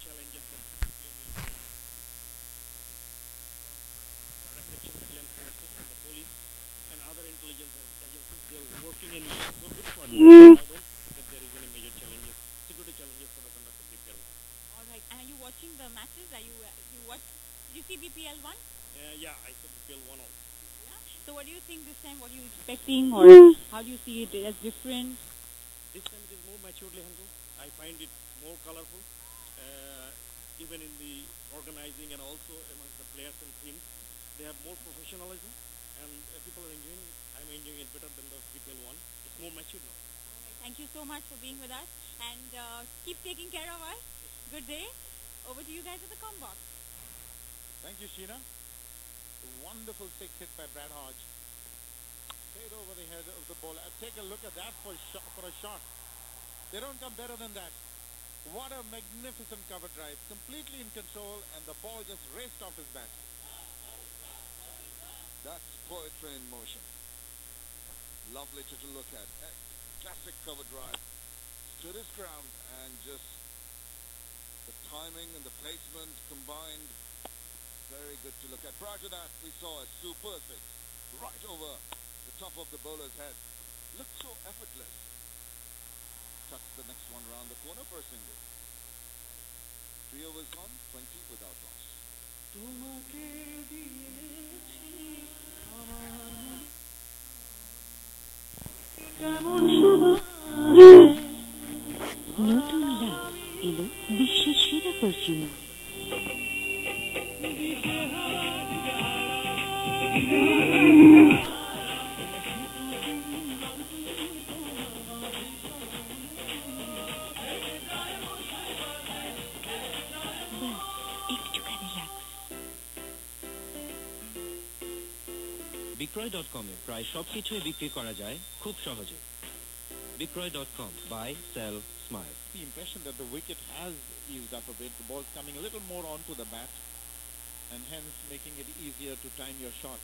challenges that reflection agent forces and the police and other intelligence agencies, they are working in good fun. I don't think that there is any major challenges, security challenges for the conduct of BPL 1. All right. And are you watching the matches? Are you watch? Did you see BPL 1? Yeah, I saw BPL 1 also. Yeah. So what do you think this time? What are you expecting, or how do you see it as different? This time it is more maturely handled. I find it more colorful, even in the organizing and also amongst the players and teams. They have more professionalism, and people are enjoying it. I'm enjoying it better than the BPL 1. It's more mature now. All right. Thank you so much for being with us, and keep taking care of us. Good day. Over to you guys at the com box. Thank you, Sheena. A wonderful six hit by Brad Hodge. Straight over the head of the bowler. Take a look at that for a shot. They don't come better than that. What a magnificent cover drive. Completely in control, and the ball just raced off his bat. That's poetry in motion. Lovely to look at. A classic cover drive. Stood his ground, and just the timing and the placement combined, very good to look at. Prior to that, we saw a super six right over the top of the bowler's head. Looked so effortless. Tucked the next one round the corner for a single. 3 overs gone, 20 without loss. নতুন লাভ এলো বিশ্বের সেরা perfume. বিক্রয়.com-এ প্রায় সবকিছুই বিক্রি করা যায় খুব সহজে। বিক্রয়.com, buy, sell, smile. The impression that the wicket has eased up a bit. The ball's coming a little more onto the bat, and hence making it easier to time your shot.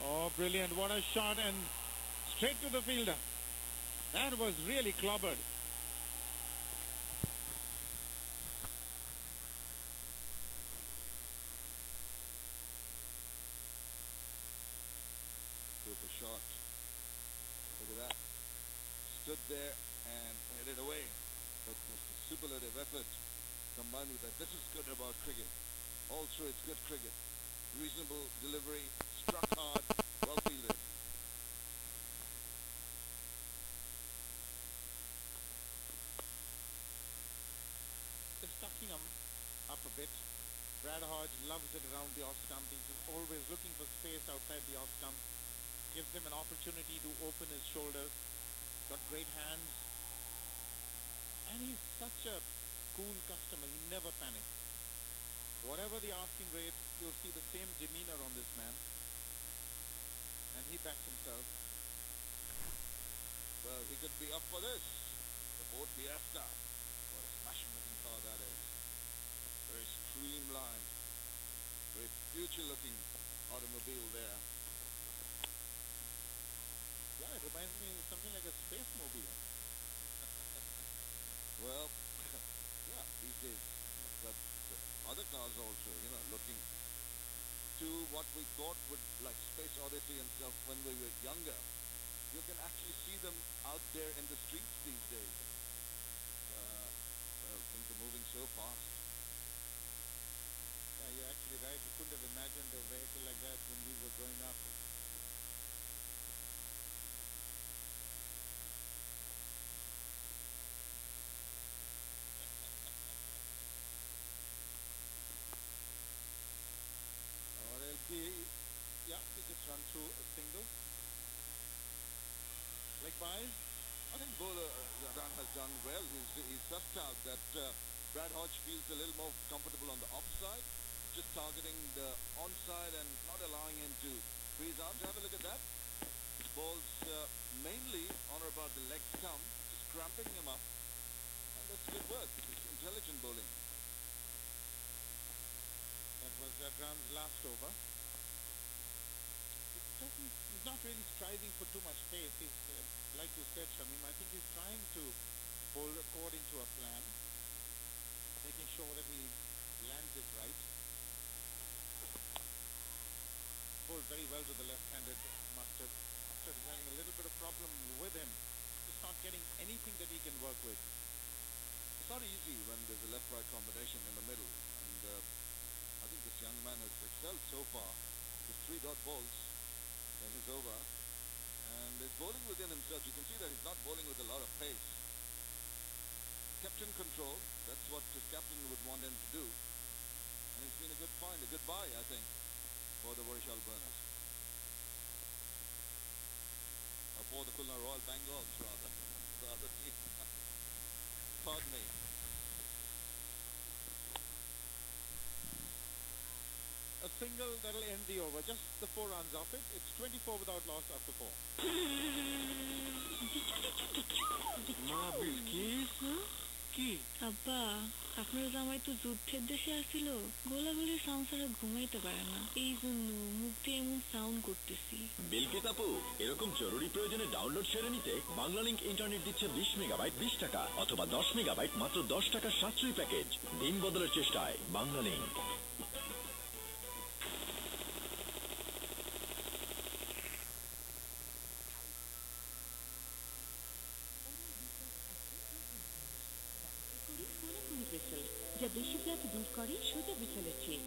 Oh, brilliant. What a shot, and straight to the fielder. That was really clobbered. Super shot. Look at that. Stood there and headed away. But was the superlative effort combined with that. This is good about cricket. All through it's good cricket. Reasonable delivery. Struck hard. Well fielded. Just tucking him up a bit. Brad Hodge loves it around the off stump. He's always looking for space outside the off stump. Gives him an opportunity to open his shoulders. Got great hands. And he's such a cool customer. He never panics. Whatever the asking rate, you'll see the same demeanor on this man. And he backs himself. Well, he could be up for this. The Ford Fiesta. What a smashing-looking car that is. Very streamlined. Very future-looking automobile there. Yeah, it reminds me of something like a space mobile. Well, yeah, these days. But other cars also, looking to what we thought would like Space Odyssey and stuff when we were younger. You can actually see them out there in the streets these days. Well, things are moving so fast. Yeah, you're actually right. We couldn't have imagined a vehicle like that when we were growing up. Yeah, we just run through a single. Leg buys. I think bowler Zadran has done well. He's sussed out that Brad Hodge feels a little more comfortable on the offside, just targeting the onside and not allowing him to freeze arms. Have a look at that. Balls mainly on or about the leg stump, just cramping him up. And that's good work. It's intelligent bowling. That was Zadran's last over. He's not really striving for too much pace. He's, like you said, Shamim, I think he's trying to bowl according to a plan, making sure that he lands it right. Bowled very well to the left-handed Mustard. Mustard is having a little bit of problem with him. Just not getting anything that he can work with. It's not easy when there's a left-right combination in the middle, and I think this young man has excelled so far. His 3-dot balls in his over, and is bowling within himself. You can see that he's not bowling with a lot of pace. Kept in control. That's what his captain would want him to do, and it's been a good find, a good buy, I think, for the Varishal Burners. Or for the Khulna Royal Bengals, rather. The other team. Pardon me. A single that'll end the over. Just the 4 runs off it. It's 24 without loss after 4. মা বিলকিস কি আব্বা আপনার জামাই তো যুদ্ধের দেশে আসছিল গোলাগুলির সাউন্ড ছাড়া ঘুমাইতে পারে না এই জন্য মুখ দিয়ে এমন সাউন্ড করতেছি বিলকিস আপু এরকম জরুরি প্রয়োজনে ডাউনলোড সেরে নিতে বাংলালিংক ইন্টারনেট দিচ্ছে 20 মেগাবাইট 20 টাকা অথবা 10 মেগাবাইট মাত্র 10 টাকার সাশ্রয়ী প্যাকেজ দিন বদলের চেষ্টায় বাংলালিংক যা বেশি প্লাক দূর করে সোজা বিছালের চেয়ে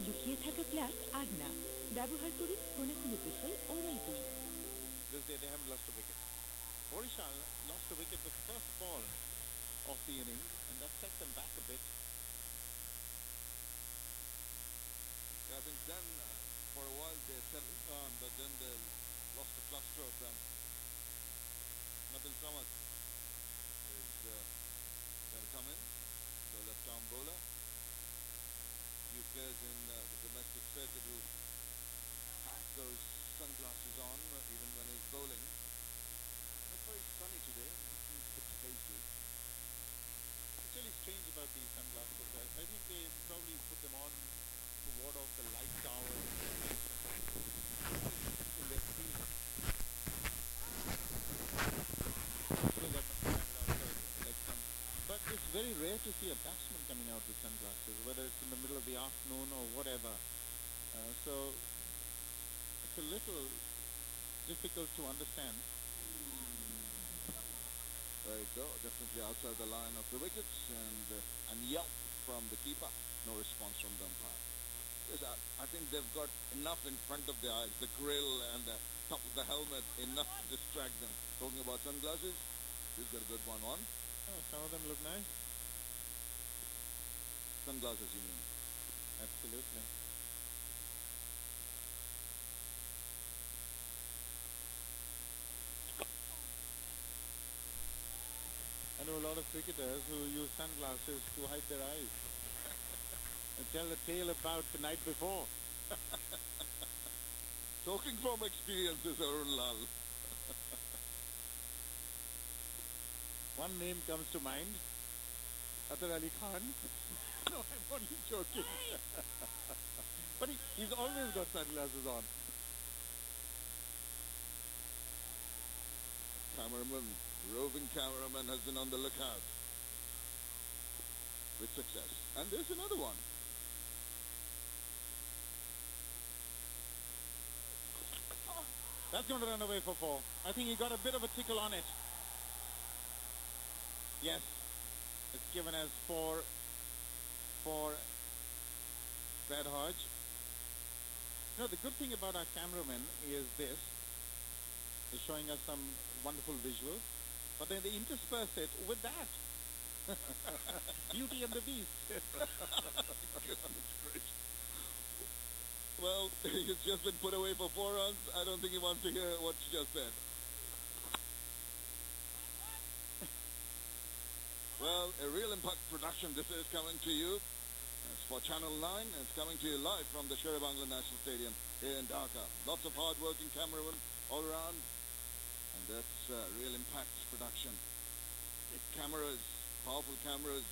লুকিয়ে থাকা প্লাক আর না ব্যবহার করি কোনাকুনি বিছাল ওরাল বই This day they haven't lost a wicket. Varishal lost a wicket the first ball of the inning, and that set them back a bit. Yeah, I think then for a while they settled down, but then they lost a cluster of them. Nabil Samad is going to come in, the left-arm bowler. Few players in the domestic circuit who have those sunglasses on even when he's bowling. It's very sunny today. It's hazy. It's really strange about these sunglasses. I think they probably put them on to ward off the light tower in their field. But it's very rare to see a batsman coming out with sunglasses, whether it's in the middle of the afternoon or whatever. So it's a little difficult to understand. There you go, definitely outside the line of the wickets, and yelp from the keeper. No response from the umpire. Yes, I think they've got enough in front of their eyes, the grill and the top of the helmet, enough to distract them. Talking about sunglasses, he's got a good one on. Oh, some of them look nice. Sunglasses, you mean? Absolutely. I know a lot of cricketers who use sunglasses to hide their eyes and tell a tale about the night before. Talking from experiences, Arun Lal. One name comes to mind, Atar Ali Khan. No, I'm only joking. But he's always got sunglasses on. Roving cameraman has been on the lookout with success. And there's another one. That's going to run away for 4. I think he got a bit of a tickle on it. Yes, it's given as 4 for Brad Hodge. You know, the good thing about our cameraman is this. They're showing us some wonderful visuals, but then they intersperse it with that. Beauty and the Beast. Goodness gracious. Well, he's just been put away for 4 runs. I don't think he wants to hear what you just said. Well, a real impact production. This is coming to you. It's for Channel 9, and it's coming to you live from the Sher-e-Bangla National Stadium here in Dhaka. Lots of hard-working cameramen all around, and that's real impact production. Big cameras, powerful cameras.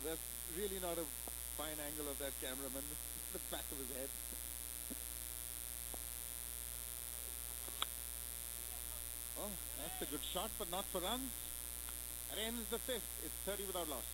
That's really not a fine angle of that cameraman. The back of his head. Oh, that's a good shot, but not for runs. And ends the fifth. It's 30 without loss.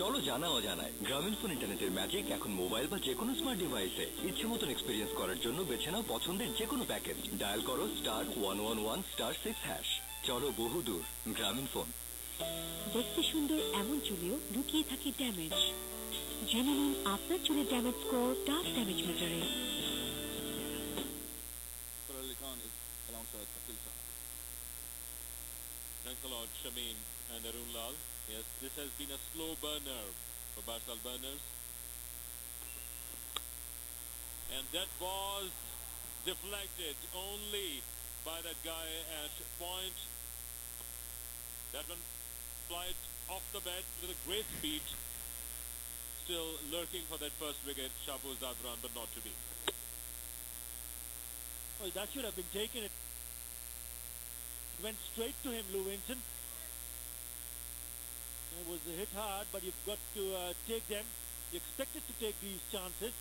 চলো জানা অজানায় গ্রামীণ phone ইন্টারনেটের magic এখন mobile বা যে কোনো smart ডিভাইসে ইচ্ছে মতন এক্সপিরিয়েন্স করার জন্য বেছে নাও পছন্দের যে কোনো প্যাকেজ। ডায়াল করো *111*6#। চলো বহুদূর গ্রামীণ ফোন। দেখতে সুন্দর এমন চুলেও লুকিয়ে থাকে ড্যামেজ। জেনে নিন আপনার চুলের ড্যামেজ স্কোর টাফ ড্যামেজ মেটারে। Thanks a lot, Shamin and Arun Lal. Yes, this has been a slow burner for Barsal burners. And that was deflected only by that guy at point. That one flight off the bat with a great speed. Still lurking for that first wicket, Shapoor Zadran, but not to be. Well, that should have been taken. It went straight to him, Lou Winton. It was hit hard, but you've got to take them. You expected to take these chances.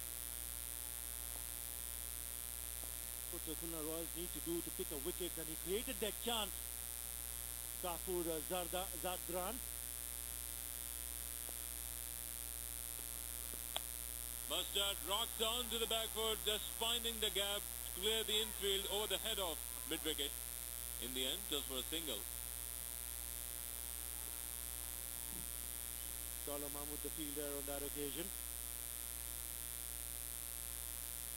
What the Khulna Royals need to do to pick a wicket, and he created that chance. Shapoor Zadran. Mustard rocks down to the back foot, just finding the gap to clear the infield over the head of mid-wicket. In the end, just for a single. Dollar Mahmood, the fielder on that occasion.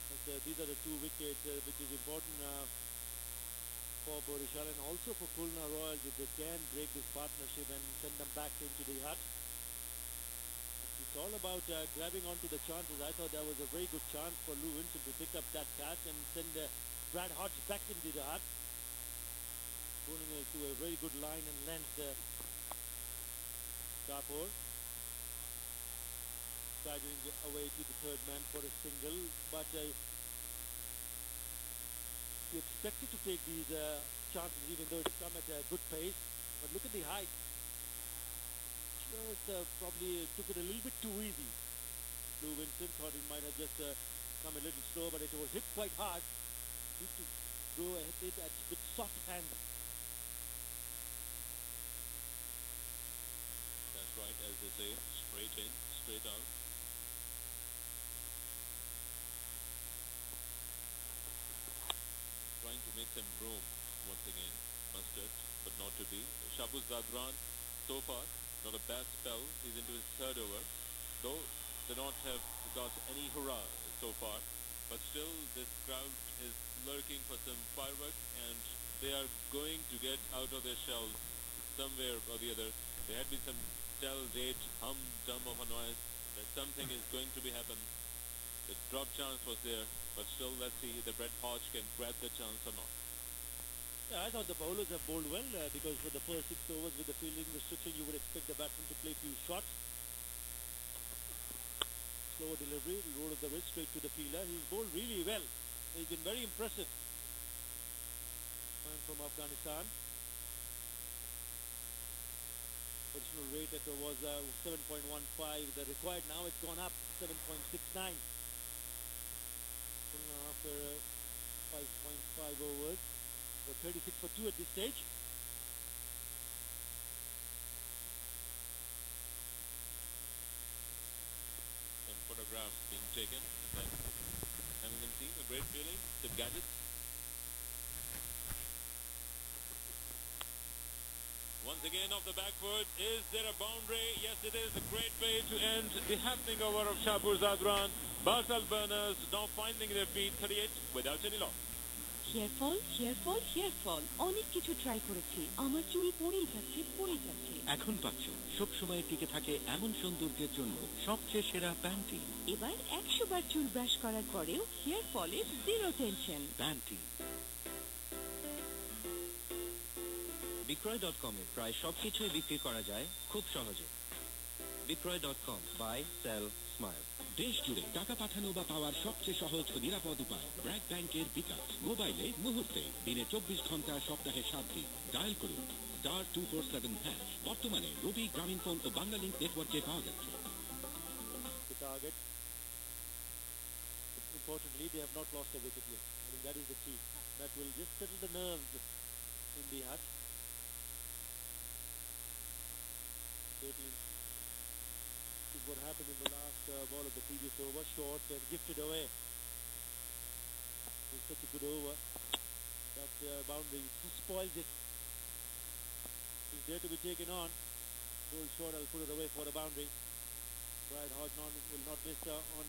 But, these are the two wickets which is important for Borishal and also for Khulna Royals if they can break this partnership and send them back into the hut. It's all about grabbing onto the chances. I thought that was a very good chance for Lou Winton to pick up that catch and send Brad Hodge back into the hut. Pulling it to a very good line and length. Shapoor siding away to the third man for a single, but you expected to take these chances even though it's come at a good pace. But look at the height. Just probably took it a little bit too easy. Lou Winton thought it might have just come a little slow, but it was hit quite hard. Need to go ahead it with soft hands. That's right, as they say, straight in, straight out. Trying to make some room once again, Mustard, but not to be. Shapoor Zadran, so far, not a bad spell. He's into his third over, though they not have got any hurrah so far. But still, this crowd is lurking for some fireworks, and they are going to get out of their shells somewhere or the other. There had been some tell-date hum-dum of a noise that something is going to be happen. The drop chance was there, but still, let's see if Brad Hodge can grab the chance or not. Yeah, I thought the bowlers have bowled well because for the first 6 overs with the fielding restriction, you would expect the batsman to play few shots. Slower delivery, roll of the wrist straight to the fielder. He's bowled really well. He's been very impressive. Man from Afghanistan. Original rate was 7.15. The required now it's gone up 7.69. After 5.5 overs. So 36 for 2 at this stage. Some photographs being taken, and then, as you can see, a great feeling, the gadgets. Once again off the back foot, is there a boundary? Yes, it is. A great way to end the happening over of Shapoor Zadran. Barsal burners now finding their feet, 38 without any loss. Hair fall অনেক কিছু try করেছি, আমার চুল পড়েই যাচ্ছে। এখন পাচ্ছ সব সময় টিকে থাকে এমন সৌন্দর্যের জন্য সবচেয়ে সেরা প্যান্টিন। এবার 100 বার চুল ব্রাশ করার পরেও হেয়ার ফলের জিরো টেনশন। প্যান্টিন বিক্রয়.com-এ প্রায় সবকিছুই বিক্রি করা যায় খুব সহজে। বিক্রয়.com, বাই, সেল, স্মাইল। দেশ জুড়ে টাকা পাঠানো বা পাওয়ার সবচেয়ে সহজ ও নিরাপদ উপায় ব্র্যাক ব্যাংকের বিকাশ। মোবাইলে মুহূর্তে, দিনে 24 ঘন্টা, সপ্তাহে 7 দিন। ডায়াল করুন *247#। বর্তমানে রবি, গ্রামীণফোন ও বাংলালিংক নেটওয়ার্কে পাওয়া যাচ্ছে। The target. Importantly, they have not lost a wicket yet. I think that is the key. That will just settle the nerves in the hut. 13 is what happened in the last ball of the previous over. Short and gifted away. It was such a good over. That boundary just spoils it. It's there to be taken on. Goal short, I'll put it away for the boundary. Brad Hodge will not miss on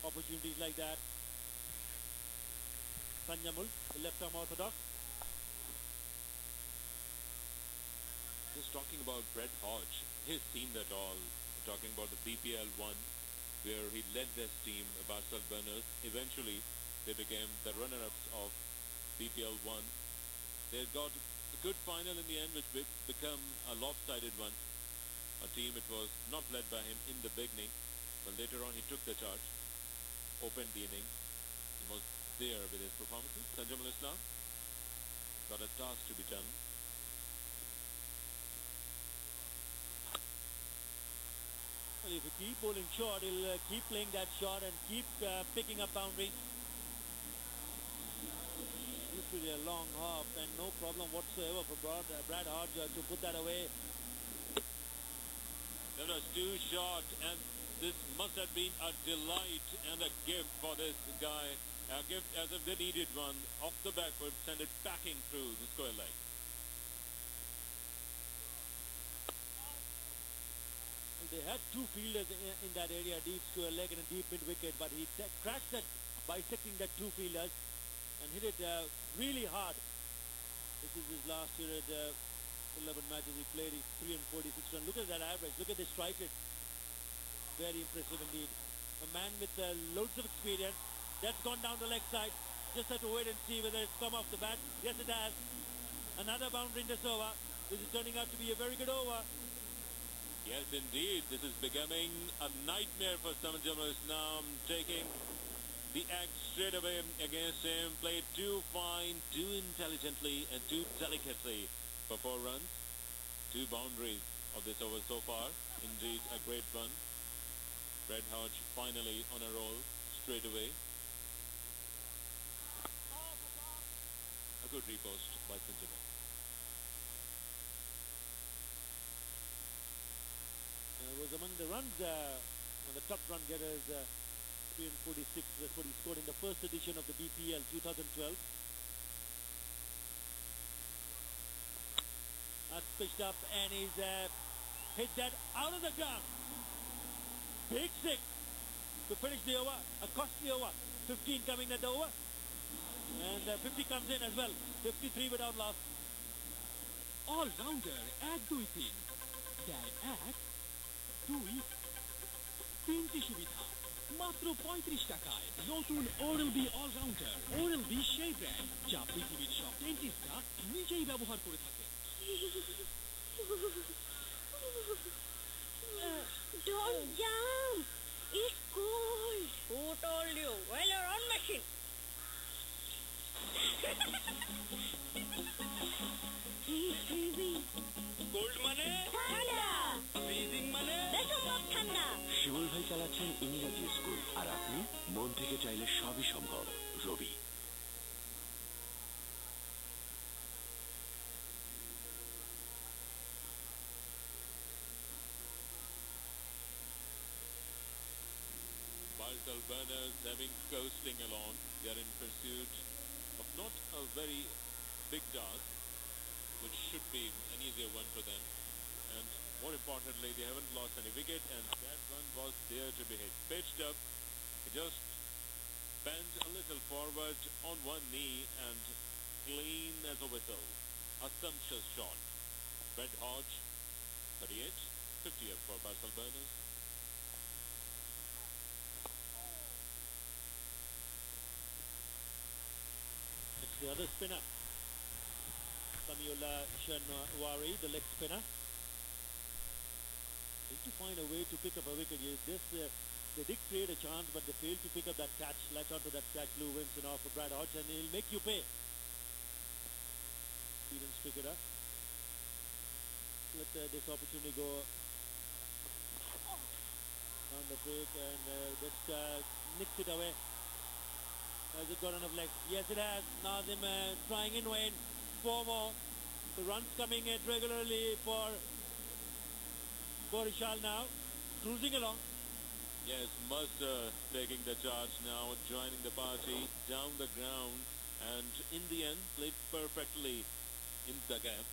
opportunities like that. Sanjamul, the left arm orthodox. Just talking about Brett Hodge, he's seen that all. Talking about the BPL 1, where he led this team, Barcel Burners. Eventually, they became the runner-ups of BPL 1. They got a good final in the end, which became a lopsided one. A team, it was not led by him in the beginning, but later on he took the charge, opened the inning. He was there with his performances. Sanjamul Islam got a task to be done. Well, if you keep bowling short, he'll keep playing that shot and keep picking up boundaries. Usually a long hop and no problem whatsoever for Brad Hodge to put that away. That was too short, and this must have been a delight and a gift for this guy. A gift as if they needed one. Off the back foot, send it backing through the square leg. Well, they had two fielders in that area, deep square leg and a deep mid wicket, but he crashed that, bisecting that two fielders and hit it really hard. This is his last year at 11 matches he played. He's 346 runs. Look at that average. Look at the strike rate. Very impressive indeed. A man with loads of experience. That's gone down the leg side. Just have to wait and see whether it's come off the bat. Yes, it has. Another boundary in this over. This is turning out to be a very good over. Yes, indeed. This is becoming a nightmare for Sanjamul Islam, taking the act straight away against him. Played too fine, too intelligently, and too delicately for 4 runs. 2 boundaries of this over so far. Indeed, a great one. Brad Hodge finally on a roll straight away. A good repost by Sanjamul. Was among the runs, the top run getters, 346. That's what he scored in the first edition of the BPL 2012. That's pitched up and he's hit that out of the ground. Big six to finish the over, a costly over. 15 coming at the over. And 50 comes in as well. 53 without loss. Allrounder 1-2-3 দেয় 1-2-3টি সুবিধা মাত্র 35 টাকায়। নতুন oral-B allrounder. Oral-B সেই brand যা পৃথিবীর সব ডেন্টিস্টরা নিজেই ব্যবহার করে থাকে। Don't jump. It's cold. Who told you? Well, you're on machine. He's freezing. Cold money? Thanda. Freezing money? Besambok thanda. শিমুল ভাই চালাচ্ছেন ইংরেজি স্কুল, আর আপনি মন থেকে চাইলে সবই সম্ভব। রবি। Barcel Burners having coasting along. They are in pursuit of not a very big task, which should be an easier one for them. And more importantly, they haven't lost any wicket, and that one was there to be hit. Pitched up, he just bent a little forward on one knee and clean as a whistle. A sumptuous shot. Brad Hodge, 38, 50th for Barcel Burners. It's the other spinner. Samiola Shanwari, the leg spinner. Need to find a way to pick up a wicket. They did create a chance, but they failed to pick up that catch. Latch onto that catch. Lou Winston off for Brad Hodge, and he'll make you pay. Stevens cricketer. Let this opportunity go on the break and just nicks it away. Has it got enough legs? Yes, it has. Nazim trying in Wayne. 4 more. The runs coming in regularly for Borishal now. Cruising along. Yes, Mustard taking the charge now, joining the party down the ground, and in the end played perfectly in the gap.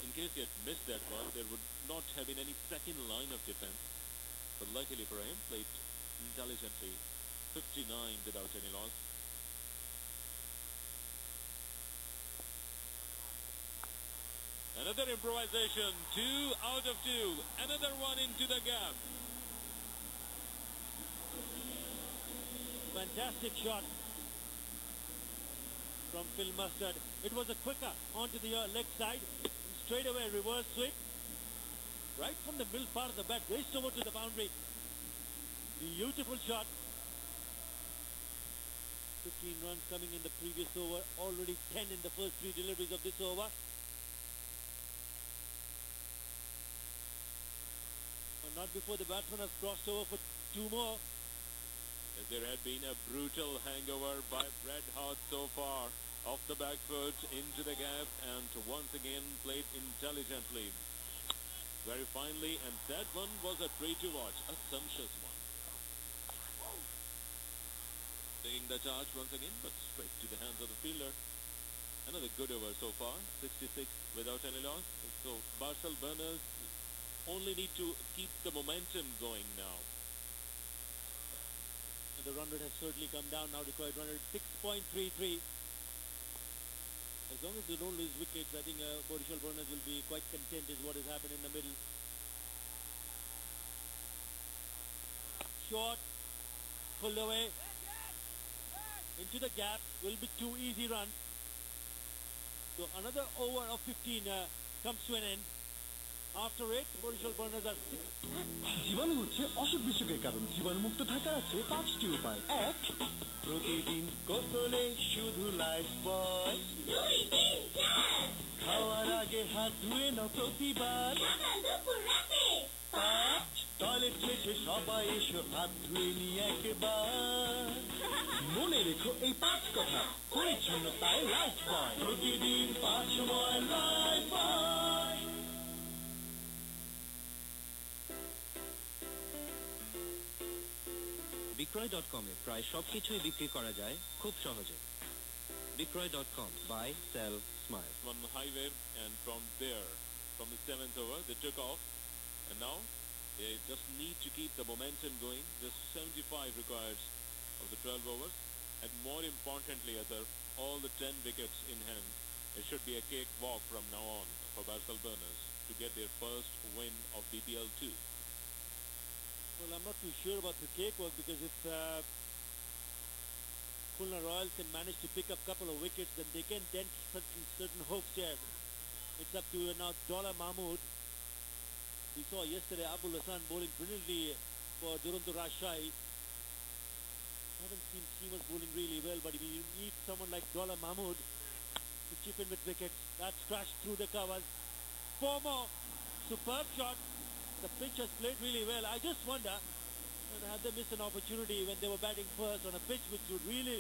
In case he had missed that one, there would not have been any second line of defense. But luckily for him, played intelligently. 59 without any loss. Another improvisation, 2 out of 2. Another one into the gap. Fantastic shot from Phil Mustard. It was a quicker onto the leg side. Straight away reverse swing. Right from the middle part of the bat. Raced over to the boundary. Beautiful shot. 15 runs coming in the previous over. Already 10 in the first 3 deliveries of this over. But not before the batsman has crossed over for 2 more. As there had been a brutal hangover by Brad Hodge so far, off the back foot into the gap, and once again played intelligently, very finely, and that one was a treat to watch, a sumptuous one. Taking the charge once again, but straight to the hands of the fielder. Another good over so far, 66 without any loss. So Barcel Burners only need to keep the momentum going now. The run rate has certainly come down now. Required run rate 6.33. As long as they don't lose wickets, I think Borishal Burners will be quite content is what has happened in the middle. Short, pulled away into the gap. Will be 2 easy runs. So another over of 15 comes to an end. After it, Borishal Burners are 6. জীবাণু হচ্ছে অসুখ বিসুখের কারণ। জীবাণুমুক্ত থাকা আছে 5টি উপায়। 1. প্রতিদিন গোসলে শুধু লাইফ বয়। খাওয়ার আগে হাত ধুয়ে নাও প্রতিবার। 5. টয়লেট শেষে সবাই এসো হাত ধুয়ে নিয়ে একবার। মনে রেখো এই 5 কথা, পরিচ্ছন্নতায় লাইফ বয়। প্রতিদিন 5 সময় লাইফ বয়। বিক্রয়.com এ প্রায় সবকিছুই বিক্রি করা যায় খুব সহজে। বিক্রয়.com, buy, sell, smile. On the highway, and from there, from the 7th over, they took off, and now they just need to keep the momentum going. Just 75 required of the 12 overs, and more importantly, all the 10 wickets in hand. It should be a cakewalk from now on for Barcel Burners to get their first win of BPL 2. Well, I'm not too sure about the cakewalk, because if Khulna Royals can manage to pick up a couple of wickets, then they can dent certain hopes there. It's up to now Dollar Mahmood. We saw yesterday Abul Hassan bowling brilliantly for Duranto Rajshahi. Haven't seen seamers bowling really well, but we need someone like Dollar Mahmood to chip in with wickets. That's crashed through the covers. 4 more. Superb shot. The pitch has played really well. I just wonder, had they missed an opportunity when they were batting first on a pitch which really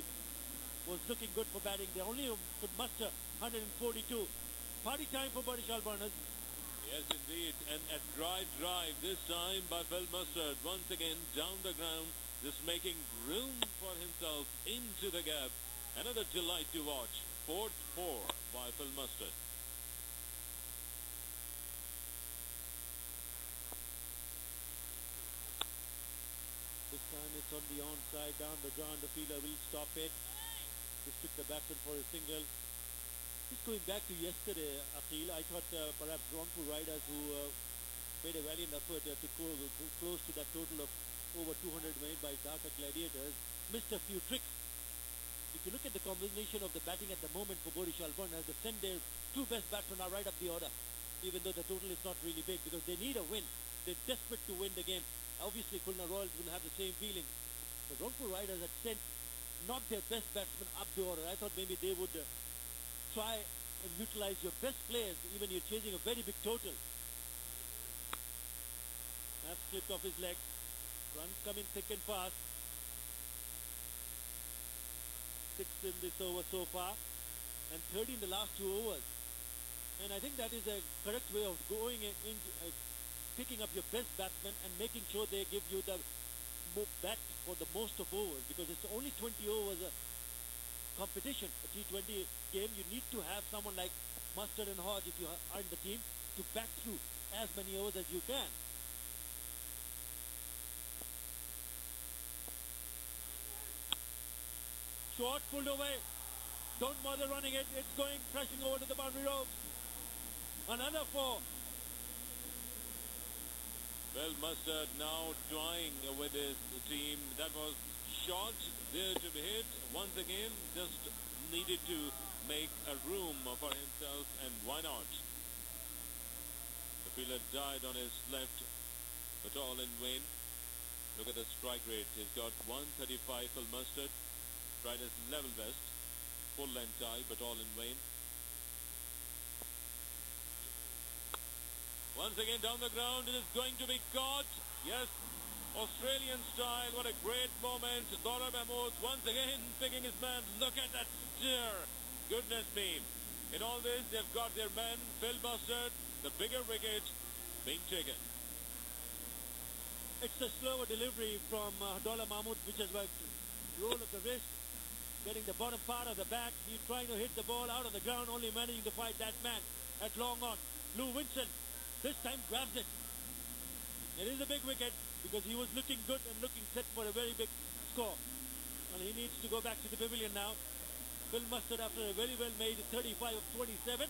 was looking good for batting. They only could muster 142. Party time for Borishal Burners. Yes, indeed. And a dry drive this time by Phil Mustard. Once again down the ground, just making room for himself into the gap. Another delight to watch. 4th 4 by Phil Mustard. This time it's on the onside, down the ground. The fielder will stop it. Just took the batsman for a single. Just going back to yesterday, Akhil, I thought perhaps Rampur Riders, who made a valiant effort to go close to that total of over 200 made by Dhaka Gladiators, missed a few tricks. if you look at the combination of the batting at the moment for Boris Alborn, they send their two best batsmen are right up the order, even though the total is not really big because they need a win. They're desperate to win the game. Obviously, Khulna Royals will have the same feeling. The Rangpur Riders had sent not their best batsmen up the order. I thought maybe they would try and utilize your best players, even you're chasing a very big total. That's slipped off his leg. Run coming thick and fast. 6 in this over so far, and 30 in the last 2 overs. And I think that is a correct way of going in, picking up your best batsmen and making sure they give you the bat for the most of overs, because it's only 20 overs competition, a T20 game. You need to have someone like Mustard and Hodge, if you are in the team, to back through as many overs as you can. Short, pulled away. Don't bother running it. It's going, crashing over to the boundary ropes. Another 4. Well, Mustard now trying with his team. That was shot there to be hit. Once again, just needed to make a room for himself, and why not? The fielder died on his left, but all in vain. Look at the strike rate. He's got 135 for Mustard. Tried his level best. Full length tie, but all in vain. Once again down the ground, it is going to be caught. Yes, Australian style. What a great moment. Dora Mahmood once again picking his man. Look at that steer. Goodness me. In all this, they've got their man, Phil Mustard, the bigger wicket being taken. It's a slower delivery from Dola Mahmood, which is like roll of the wrist, getting the bottom part of the bat. He's trying to hit the ball out of the ground, only managing to fight that man at long on. Lou Winston this time grabs it. It is a big wicket because he was looking good and looking set for a very big score. And he needs to go back to the pavilion now. Phil Mustard, after a very well made 35 of 27.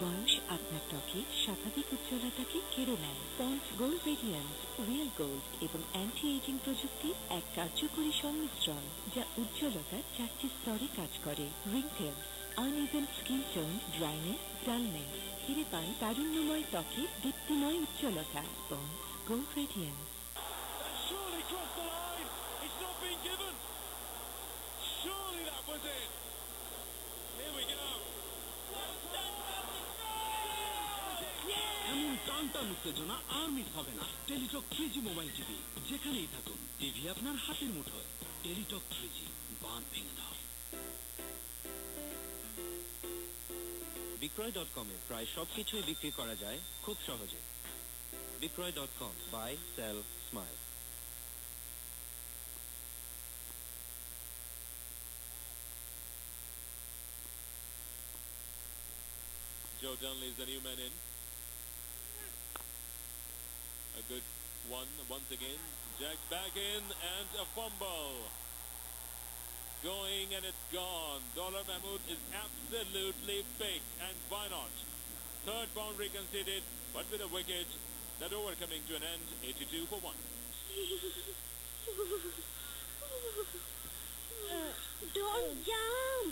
বয়স আপনার ত্বকে স্বাভাবিক উজ্জ্বলতাকে কেড়ে নেয়। Pond's Gold Radiance real gold এবং anti ageing প্রযুক্তির এক কার্যকরী সংমিশ্রণ, যা উজ্জ্বলতার 4টি স্তরে কাজ করে। Wrinkles, uneven skin tone, dryness, dullness ফিরে পান তারুণ্যময় ত্বকের দীপ্তিময় উজ্জ্বলতা। Pond's Gold Radiance. Surely crossed the line. It's not been given. Surely that was it. Here we go. এমন টানটান উত্তেজনা আর মিস হবে না। টেলিটক 3G মোবাইল টিভি, যেখানেই থাকুন টিভি আপনার হাতের মুঠোয়। টেলিটক 3G, বাঁধ ভেঙে দাও। বিক্রয়.com এ প্রায় সবকিছুই বিক্রি করা যায় খুব সহজে। বিক্রয়.com, buy, sell, smile. Joe Dunley is the new man in. A good one once again. Jack's back in and a fumble. Going and it's gone. Dola Mahmood is absolutely big, and why not? Third boundary conceded, but with a wicket. That over coming to an end, 82 for 1. Don't jump.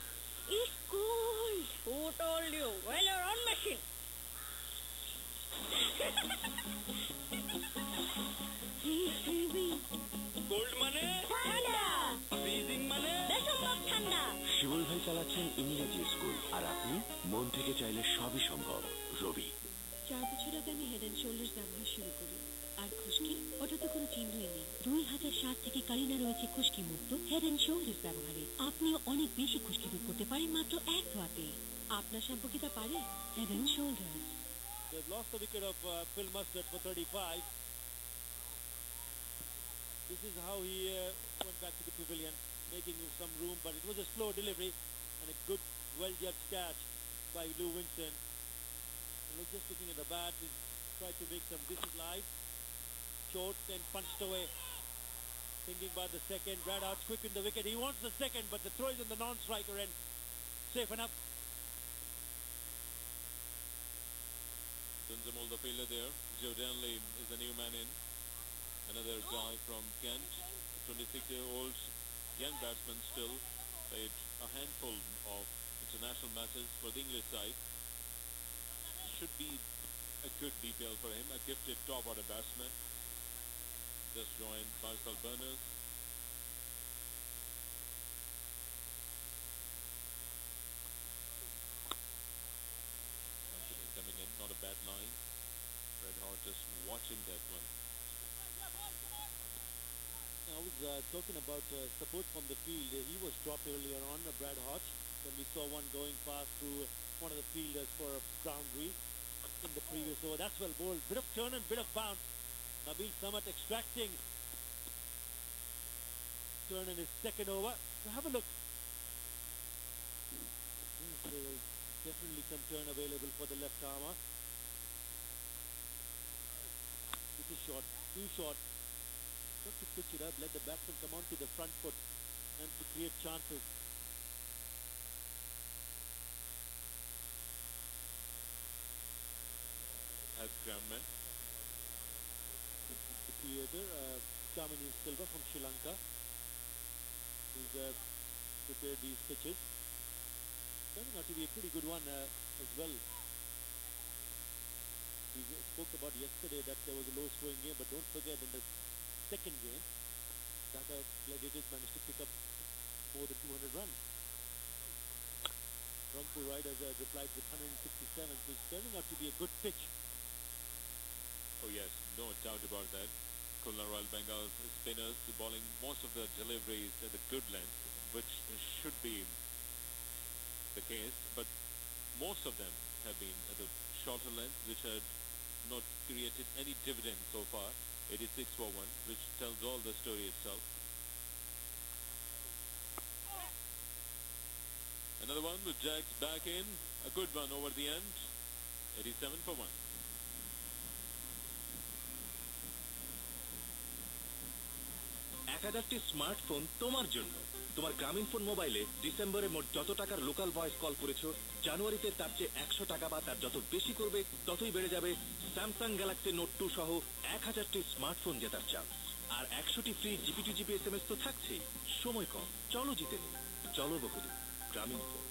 It's cold. Who told you? Well, you're on machine. He's freezing. Cold মানে Thunder. freezing মানে Besombok thanda. শিমুল ভাই চালাচ্ছেন ইংরেজি school, আর আপনি মন থেকে চাইলে সবই সম্ভব। রবি 4 বছর আগে আমি হেড অ্যান্ড শোল্ডার্স ব্যবহার শুরু করি, আর খুশকি ওটা তো কোনো চিহ্নই নেই। 2007 থেকে কারিনা রয়েছে খুশকি মুক্ত হেড অ্যান্ড শোল্ডার্স ব্যবহারে। আপনিও অনেক বেশি খুশকি দূর করতে পারেন মাত্র 1 ধোয়াতে। আপনার সম্পর্কে তা পারে Head and shoulders. They've lost the wicket of Phil Mustard for 35. This is how he went back to the pavilion, making some room, but it was a slow delivery and a good, well-judged catch by Lou Winston. And was just looking at the bat, he tried to make some decent life. Short and punched away. Thinking about the second, Brad Hart quick in the wicket. He wants the second, but the throw is on the non-striker end. Safe enough. Dunzamol, the fielder there. Joe Dunley is the new man in. Another guy from Kent, 26-year-old young batsman still. played a handful of international matches for the English side. Should be a good BPL for him, a gifted top order batsman. Just joined Barcel Burners. Something coming in, not a bad line. Red Hart just watching that one. I was talking about support from the field. He was dropped earlier on, Brad Hodge. Then we saw one going past through one of the fielders for a boundary in the previous over. That's well bowled. Bit of turn and bit of bounce. Nabil Samad extracting turn in his second over. So have a look. There's definitely some turn available for the left armer. This is short, too short. Got to pitch it up, let the batsman come on to the front foot and to create chances. As groundman. The creator, Kamini Silva from Sri Lanka, who's prepared these pitches. Turning out to be a pretty good one as well. We spoke about yesterday that there was a low scoring game, but don't forget in the second game, Dhaka Gladiators managed to pick up more than 200 runs. Rampur Riders replied with 167, so it's turning out to be a good pitch. Oh yes, no doubt about that. Khulna Royal Bengals spinners bowling most of the deliveries at the good length, which should be the case, but most of them have been at a shorter length, which had not created any dividend so far. 86 for 1, which tells all the story itself. Another one with Jags back in, a good one over the end. 87 for 1. Smartphone তোমার জন্য। তোমার গ্রামীণ phone মোবাইলে ডিসেম্বরে মোট যত টাকার local voice call করেছো, জানুয়ারিতে তার চেয়ে 100 টাকা বা তার যত বেশি করবে ততই বেড়ে যাবে স্যামসাং গ্যালাক্সি নোট 2 সহ 1000টি স্মার্টফোন জেতার চান্স। আর 100টি ফ্রি জিপি এসএমএস তো থাকছেই। সময় কম, চলো জিতে নিই। চলো বহুদূর, গ্রামীণ ফোন।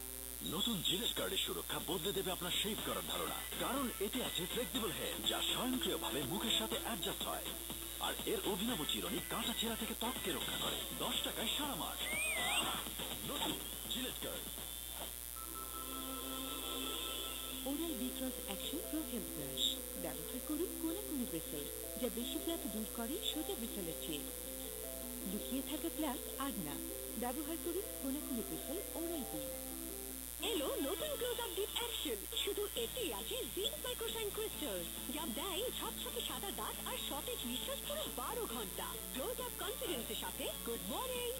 নতুন জিলেট কার্ডের সুরক্ষা বদলে দেবে আপনার শেভ করার ধারণা, কারণ এতে আছে ফ্লেক্সিবল হেড যা স্বয়ংক্রিয়ভাবে মুখের সাথে অ্যাডজাস্ট হয়। আর এর অভিনব চিরুনি কাঁটা ছেঁড়া থেকে ত্বককে রক্ষা করে। 10 টাকায় সারা মাস। নতুন Gillette card. Oral B cross action pro health brush ব্যবহার করুন কোনাকুনি ব্রিসেল, যা বেশি প্লাক দূর করে সোজা ব্রিসেলের চেয়ে। লুকিয়ে থাকা প্লাক আর না, ব্যবহার করুন কোনাকুনি ব্রিসেল ওরাল বি। এলো নতুন ক্লোজ আপ ডিপ অ্যাকশন। শুধু এটি আছে জিঙ্ক মাইক্রোসাইন ক্রিস্টাল, যা দেয় ঝকঝকে সাদা দাঁত আর সতেজ নিঃশ্বাস পুরো 12 ঘন্টা। ক্লোজ আপ কনফিডেন্সের সাথে গুড মর্নিং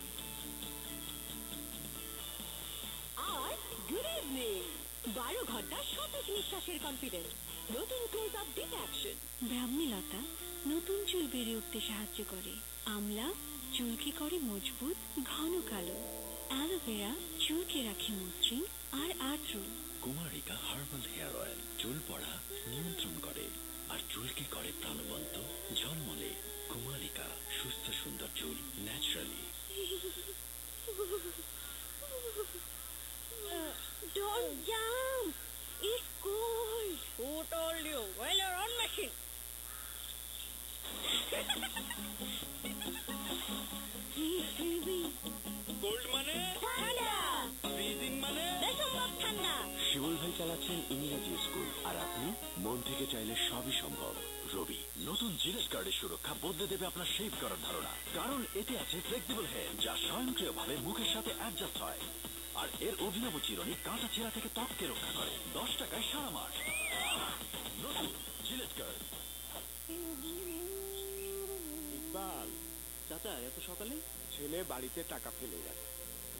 আর গুড ইভিনিং। 12 ঘন্টা সতেজ নিঃশ্বাসের কনফিডেন্স। নতুন ক্লোজ আপ ডিপ অ্যাকশন। ব্রাহ্মীলতা নতুন চুল বেড়ে উঠতে সাহায্য করে। আমলা চুলকে করে মজবুত, ঘন কালো। অ্যালোভেরা চুলকে রাখে মসৃণ আর আর্দ্র। কুমারিকা হার্বাল হেয়ার অয়েল চুল পড়া নিয়ন্ত্রণ করে আর চুলকে করে প্রাণবন্ত, ঝলমলে। কুমারিকা, সুস্থ সুন্দর চুল naturally. Don't jump. It's cold. Who told you? Well, you're on machine. Cold মানে ঠান্ডা। ফ্রিজিং মানে বেসম্ভব ঠান্ডা। শিবুল ভাই চালাচ্ছেন ইংরেজি স্কুল, আর আপনি মন থেকে চাইলে সবই সম্ভব। রবি নতুন জিলেট কার্ডের সুরক্ষা বদলে দেবে আপনার শেভ করার ধারণা, কারণ এতে আছে ফ্লেক্সিবল হেড যা স্বয়ংক্রিয়ভাবে মুখের সাথে অ্যাডজাস্ট হয়। আর এর অভিনব চিরুনি কাঁটা ছেঁড়া থেকে ত্বককে রক্ষা করে। 10 টাকায় সারা মাস। নতুন জিলেট কার্ড। ইকবাল, চাচা এত সকালে? ছেলে বাড়িতে টাকা ফেলে গেছে,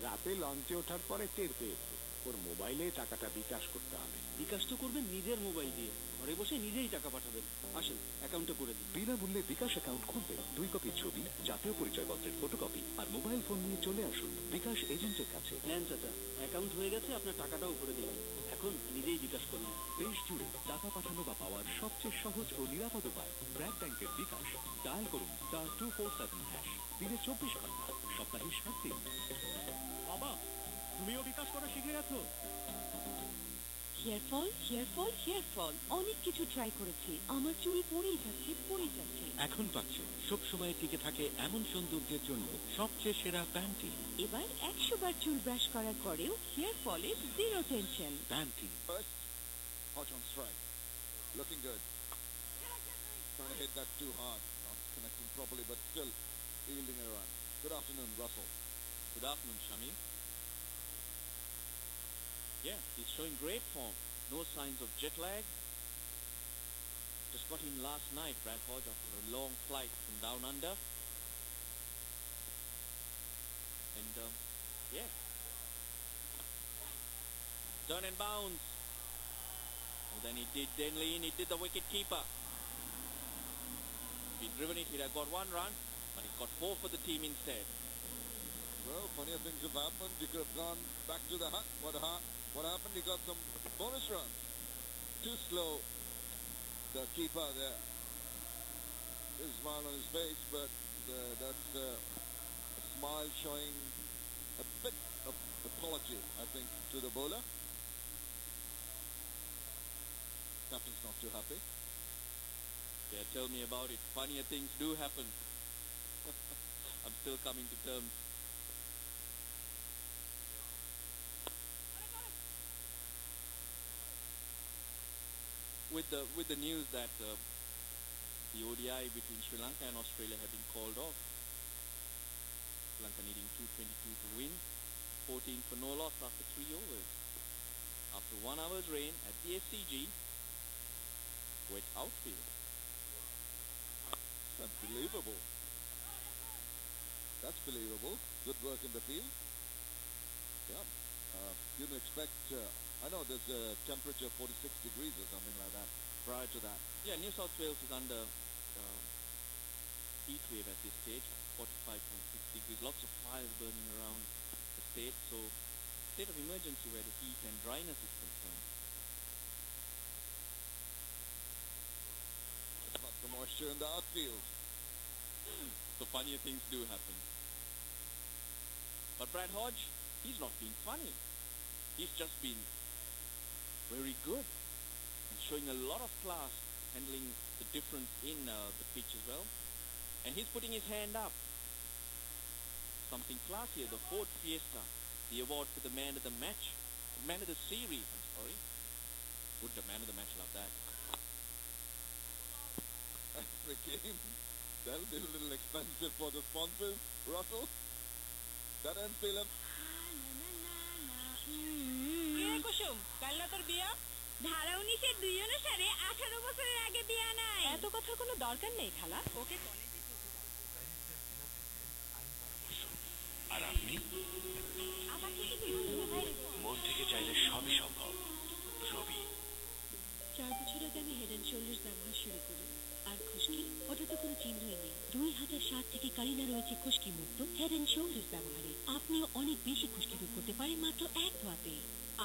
রাতে লঞ্চে ওঠার পরে টের পেয়েছে। ওর মোবাইলে টাকাটা বিকাশ করতে হবে। বিকাশ তো করবেন নিজের মোবাইল দিয়ে, ঘরে বসে নিজেই টাকা পাঠাবেন। আসেন অ্যাকাউন্টটা করে দিন। বিনামূল্যে বিকাশ অ্যাকাউন্ট খুলতে 2 কপি ছবি, জাতীয় পরিচয়পত্রের ফটোকপি আর মোবাইল ফোন নিয়ে চলে আসুন বিকাশ এজেন্টের কাছে। নেন চাচা, অ্যাকাউন্ট হয়ে গেছে, আপনার টাকাটাও করে দিলাম। এখন নিজেই বিকাশ করুন। দেশ জুড়ে টাকা পাঠানো বা পাওয়ার সবচেয়ে সহজ ও নিরাপদ উপায় ব্র্যাক ব্যাংকের বিকাশ। ডায়াল করুন *247#। দিনে 24 ঘন্টা, সপ্তাহে 7 দিন। বাবা, তুমিও বিকাশ করা শিখে গেছো? Hair fall, hair fall, hair fall, অনেক কিছু ট্রাই করেছি, আমার চুল পড়েই যাচ্ছে, পড়েই যাচ্ছে। এখন পাচ্ছ সব সময় টিকে থাকে এমন সৌন্দর্যের জন্য সবচেয়ে সেরা প্যান্টি। এবার 100 বার চুল ব্রাশ করার পরেও হেয়ার ফলে zero tension. Panty. First, Hodge on strike. Looking good. Trying to hit that too hard. Not connecting properly, but still yielding a run. Good afternoon, Russell. Good afternoon, Shami. Yeah, he's showing great form. No signs of jet lag. Just got in last night, Brad Hodge, after a long flight from down under. And, yeah. Turn and bounce. And then he did Denley in, he did the wicket keeper. If he'd driven it, he'd have got 1 run, but he's got 4 for the team instead. Well, funnier things have happened. You could have gone back to the hut. What happened? He got some bonus runs. Too slow. The keeper there. His smile on his face, but that's a smile showing a bit of apology, I think, to the bowler. Captain's not too happy. Yeah, tell me about it. Funnier things do happen. I'm still coming to terms. With the news that the ODI between Sri Lanka and Australia have been called off. Sri Lanka needing 222 to win, 14 for no loss after 3 overs. After 1 hour's rain at the SCG, wet outfield. Unbelievable. That's believable. Good work in the field. Yeah. You didn't expect... I know there's a temperature of 46 degrees or something like that prior to that. Yeah, New South Wales is under heat wave at this stage, 45.6 degrees. Lots of fires burning around the state, so state of emergency where the heat and dryness is concerned. But the moisture in the outfield. So funnier things do happen. But Brad Hodge, he's not being funny. He's just been very good and showing a lot of class, handling the difference in the pitch as well. And he's putting his hand up. Something classier, the Ford Fiesta, the award for the man of the match, man of the series, I'm sorry. Would the man of the match love that? Every game, that'll be a little expensive for the sponsors, Russell. That ends Philip. কুসুম কাল না তোর বিয়া? ধারা 19-এর 2 অনুসারে 18 বছরের আগে বিয়া নাই। এত কথার কোনো দরকার নেই খালা। ওকে কলেজে আর আপনি মন থেকে চাইলে সবই সম্ভব। রবি। 4 বছর আগে আমি হেড অ্যান্ড শোল্ডার্স ব্যবহার শুরু করি। আর খুশকি ওটা তো কোনো চিহ্নই নেই। 2007 থেকে কারিনা রয়েছে খুশকি মুক্ত হেড অ্যান্ড শোল্ডার্স ব্যবহারে। আপনিও অনেক বেশি খুশকি দূর করতে পারেন মাত্র 1 ধোয়াতে।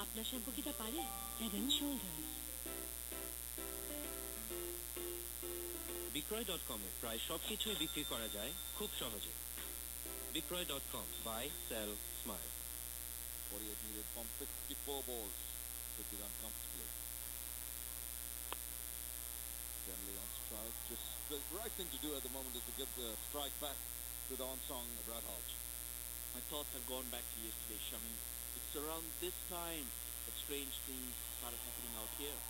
আপনার শ্যাম্পু কি তা পারে? Head and Shoulders. বিক্রয়.com এ প্রায় সবকিছুই বিক্রি করা যায় খুব সহজে। বিক্রয়.com, buy, sell, smile. 48 needed from 54 balls. 50 run comfortably. Generally on strike. Just the right thing to do at the moment is to give the strike back to the on-song Brad Hodge. My thoughts have gone back to yesterday, Shami. It's around this time that strange things started happening out here.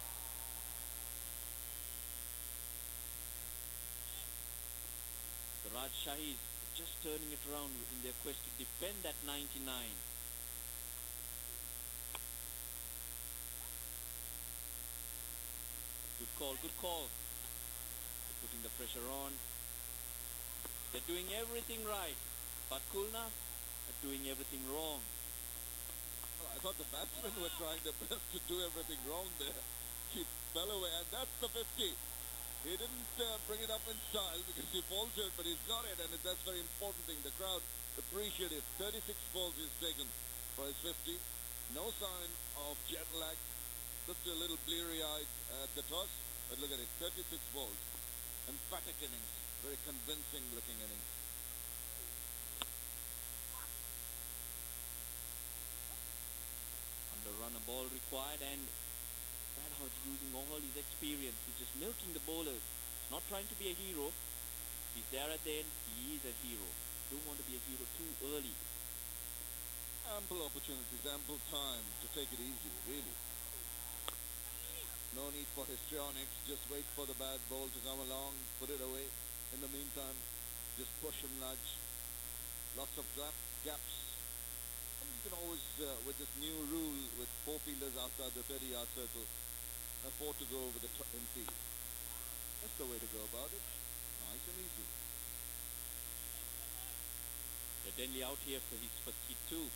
The Rajshahis just turning it around in their quest to defend that 99. Good call, good call. Putting the pressure on. They're doing everything right, but Khulna are doing everything wrong. Well, I thought the batsmen were trying their best to do everything wrong there. He fell away, and that's the 50. He didn't bring it up in style because he faltered, but he's got it, and that's very important thing. The crowd appreciate it. 36 balls he's taken for his 50. No sign of jet lag. Looked a little bleary-eyed at the toss, but look at it. 36 balls. Emphatic innings. Very convincing looking innings. run a ball required, and Brad Hodge using all his experience. He's just milking the bowlers, not trying to be a hero. He's there at the end. He is a hero. Don't want to be a hero too early. Ample opportunities, ample time to take it easy, really. No need for histrionics. Just wait for the bad ball to come along, put it away. In the meantime, just push and nudge. Lots of gaps. And you can always, with this new rule, with 4 fielders outside the 30-yard circle, afford to go over the infield. That's the way to go about it. Nice and easy. Denley out here for his first hit too.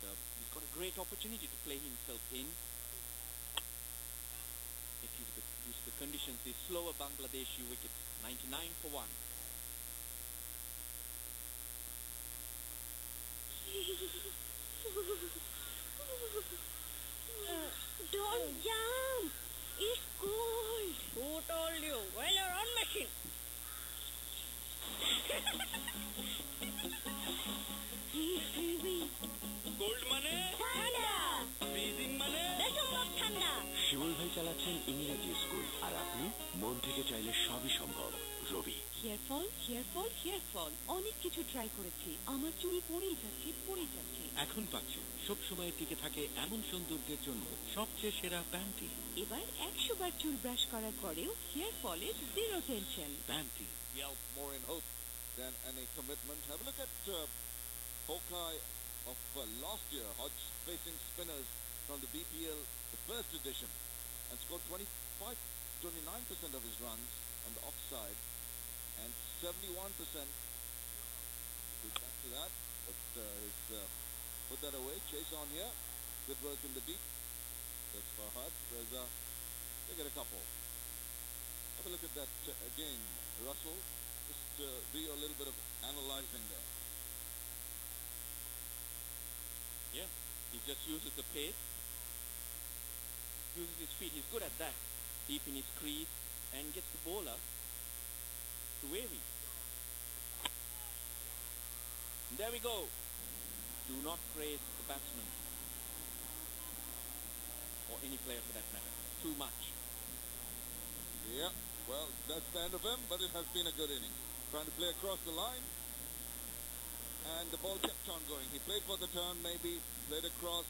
He's got a great opportunity to play himself in. If he's used to the conditions, the slower Bangladeshi wickets, 99 for 1. Don't jump! It's cold! Who told you? Well, you're on machine. He's freezing. Cold mane? Thanda! Freezing mane? Desumbok thanda! শিমুল ভাই চালাচ্ছেন ইংরেজি school, আর আপনি মন থেকে চাইলে সবই সম্ভব। Robi. Hair fall, hair fall, hair fall, অনেক কিছু ট্রাই করেছি, আমার চুল পড়েই যাচ্ছে। এখন পাচ্ছেন সবসময় টিকে থাকে এমন সৌন্দর্যের জন্য সবচেয়ে সেরা প্যান্টি। এবার 100 বার চুল ব্রাশ করার পরেও হেয়ার ফলের zero tension. Panty. Yeah, more in hope than any commitment. Have a look at Hawkeye of last year. Hodge facing spinners from the BPL, the first edition, and scored 29% of his runs on the offside and 71%. Good back to that, but he's put that away. Chase on here. Good work in the deep. That's Farhad. Reza. They get a couple. Have a look at that again, Russell. Just do a little bit of analyzing there. Yeah, he just uses the pace, uses his feet. He's good at that. Deep in his crease and gets the bowler to wavy. And there we go. Do not praise the batsman or any player for that matter too much. Yeah, well, that's the end of him, but it has been a good inning. Trying to play across the line, and the ball kept on going. He played for the turn, maybe, played across.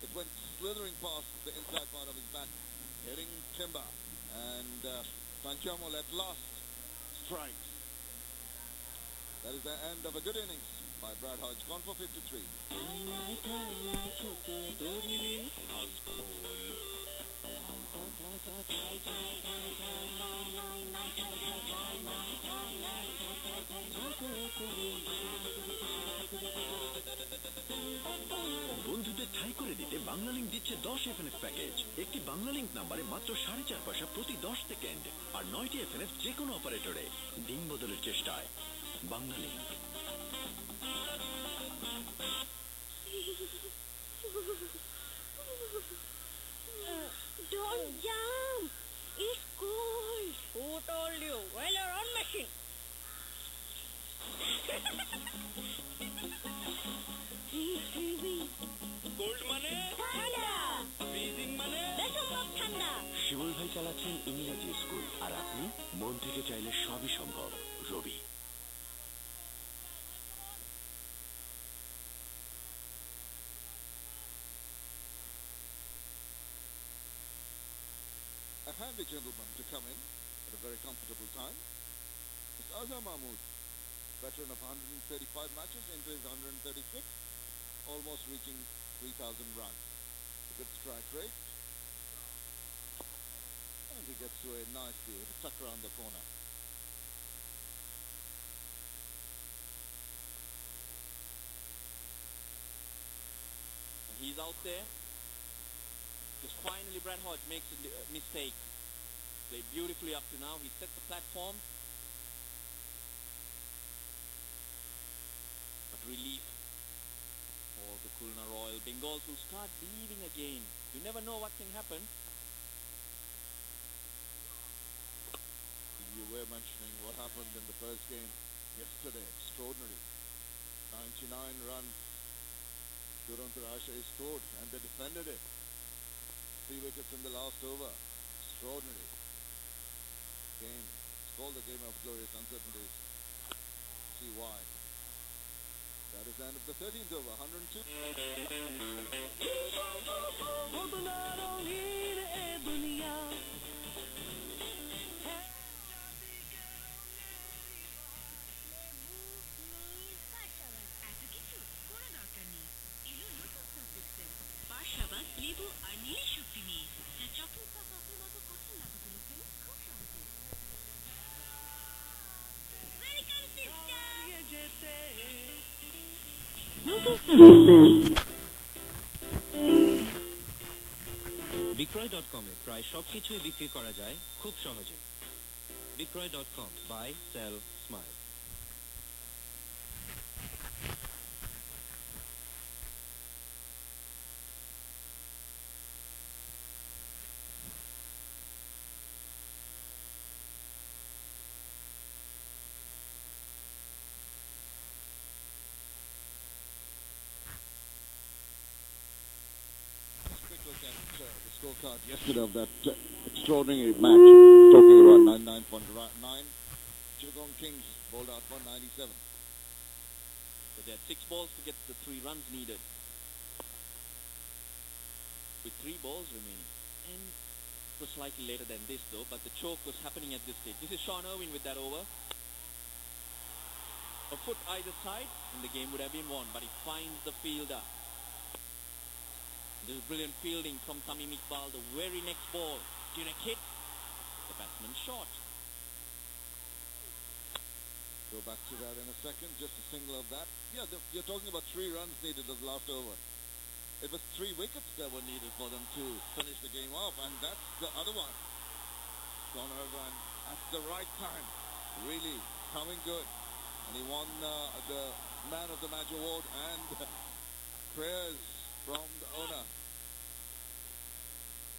It went slithering past the inside part of his bat, hitting timber. And Sanchamal at last strikes. That is the end of a good innings by Brad Hodge, gone for 53. বন্ধুদের ঠাই করে দিতে বাংলালিংক দিচ্ছে 10 FNF package. একটি বাংলালিংক নাম্বারে মাত্র 4.5 পয়সা প্রতি 10 সেকেন্ড, আর 9টি এফএনএফ যে কোনো অপারেটরে। দিন বদলের চেষ্টায় Banglalink. Don't jump! It's cold! Who told you? Well, you're on machine. He's freezing. Cold mane? Thanda! Freezing mane? Desumbok thanda! শিমুল ভাই চালাচ্ছেন ইংরেজি স্কুল, আর আপনি মন থেকে চাইলে সবই সম্ভব। রবি। A handy gentleman to come in at a very comfortable time. It's Azhar Mahmood, veteran of 135 matches into his 136, almost reaching 3,000 runs. A good strike rate. And he gets away nicely with a tuck around the corner. And he's out there. Because finally Brad Hodge makes a mistake. Played beautifully up to now. He set the platform. But relief for the Khulna Royal Bengals, who start believing again. You never know what can happen. You were mentioning what happened in the first game yesterday. Extraordinary. 99 runs. Durant Rasha scored and they defended it. 3 wickets in the last over. Extraordinary game. It's called the game of glorious uncertainties. See why. That is the end of the 13th over. 102. পাশাবাদ লেবু আর নীলের শক্তি নিয়ে যা chocolate বা কফির মতো কঠিন লাভগুলো ফেলে খুব সহজে। বিক্রয়.com-এ প্রায় সবকিছুই বিক্রি করা যায় খুব সহজে। বিক্রয়.com, buy, sell, smile. The scorecard yesterday of that extraordinary match, talking about 99.9. Chittagong Kings bowled out 197. So they had 6 balls to get the 3 runs needed, with 3 balls remaining. And it was slightly later than this though, but the choke was happening at this stage. This is Sean Irwin with that over. A foot either side and the game would have been won, but he finds the fielder. This is brilliant fielding from Tamim Iqbal. The very next ball, direct hit, the batsman shot. Go back to that in a second, just a single of that. Yeah, you're talking about 3 runs needed of the last over. It was 3 wickets that were needed for them to finish the game off, and that's the other one. Sean Irwin at the right time, really coming good. And he won the Man of the Match award and prayers from the owner.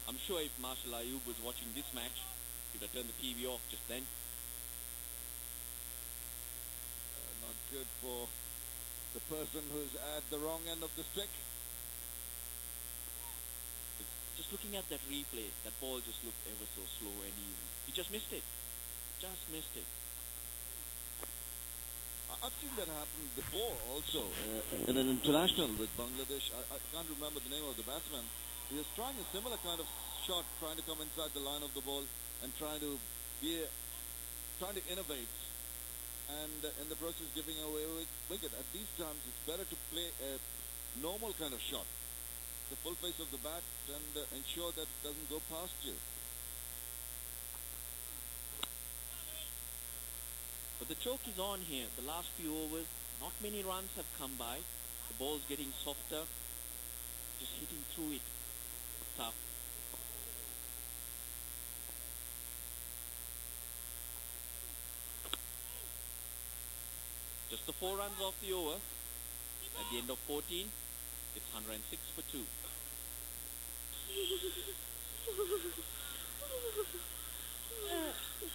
I'm sure if Marshall Ayub was watching this match, he would have turned the TV off just then. Not good for the person who's at the wrong end of the stick. Just looking at that replay, that ball just looked ever so slow and easy. He just missed it. Just missed it. I've seen that happen before also in an international with Bangladesh. I can't remember the name of the batsman. He was trying a similar kind of shot, trying to come inside the line of the ball and trying to innovate, and in the process giving away a wicket. At these times, it's better to play a normal kind of shot, the full face of the bat, and ensure that it doesn't go past you. But the choke is on here. The last few overs, not many runs have come by. The ball's getting softer. Just hitting through it. Tough. Just the 4 runs off the over. At the end of 14, it's 106 for 2.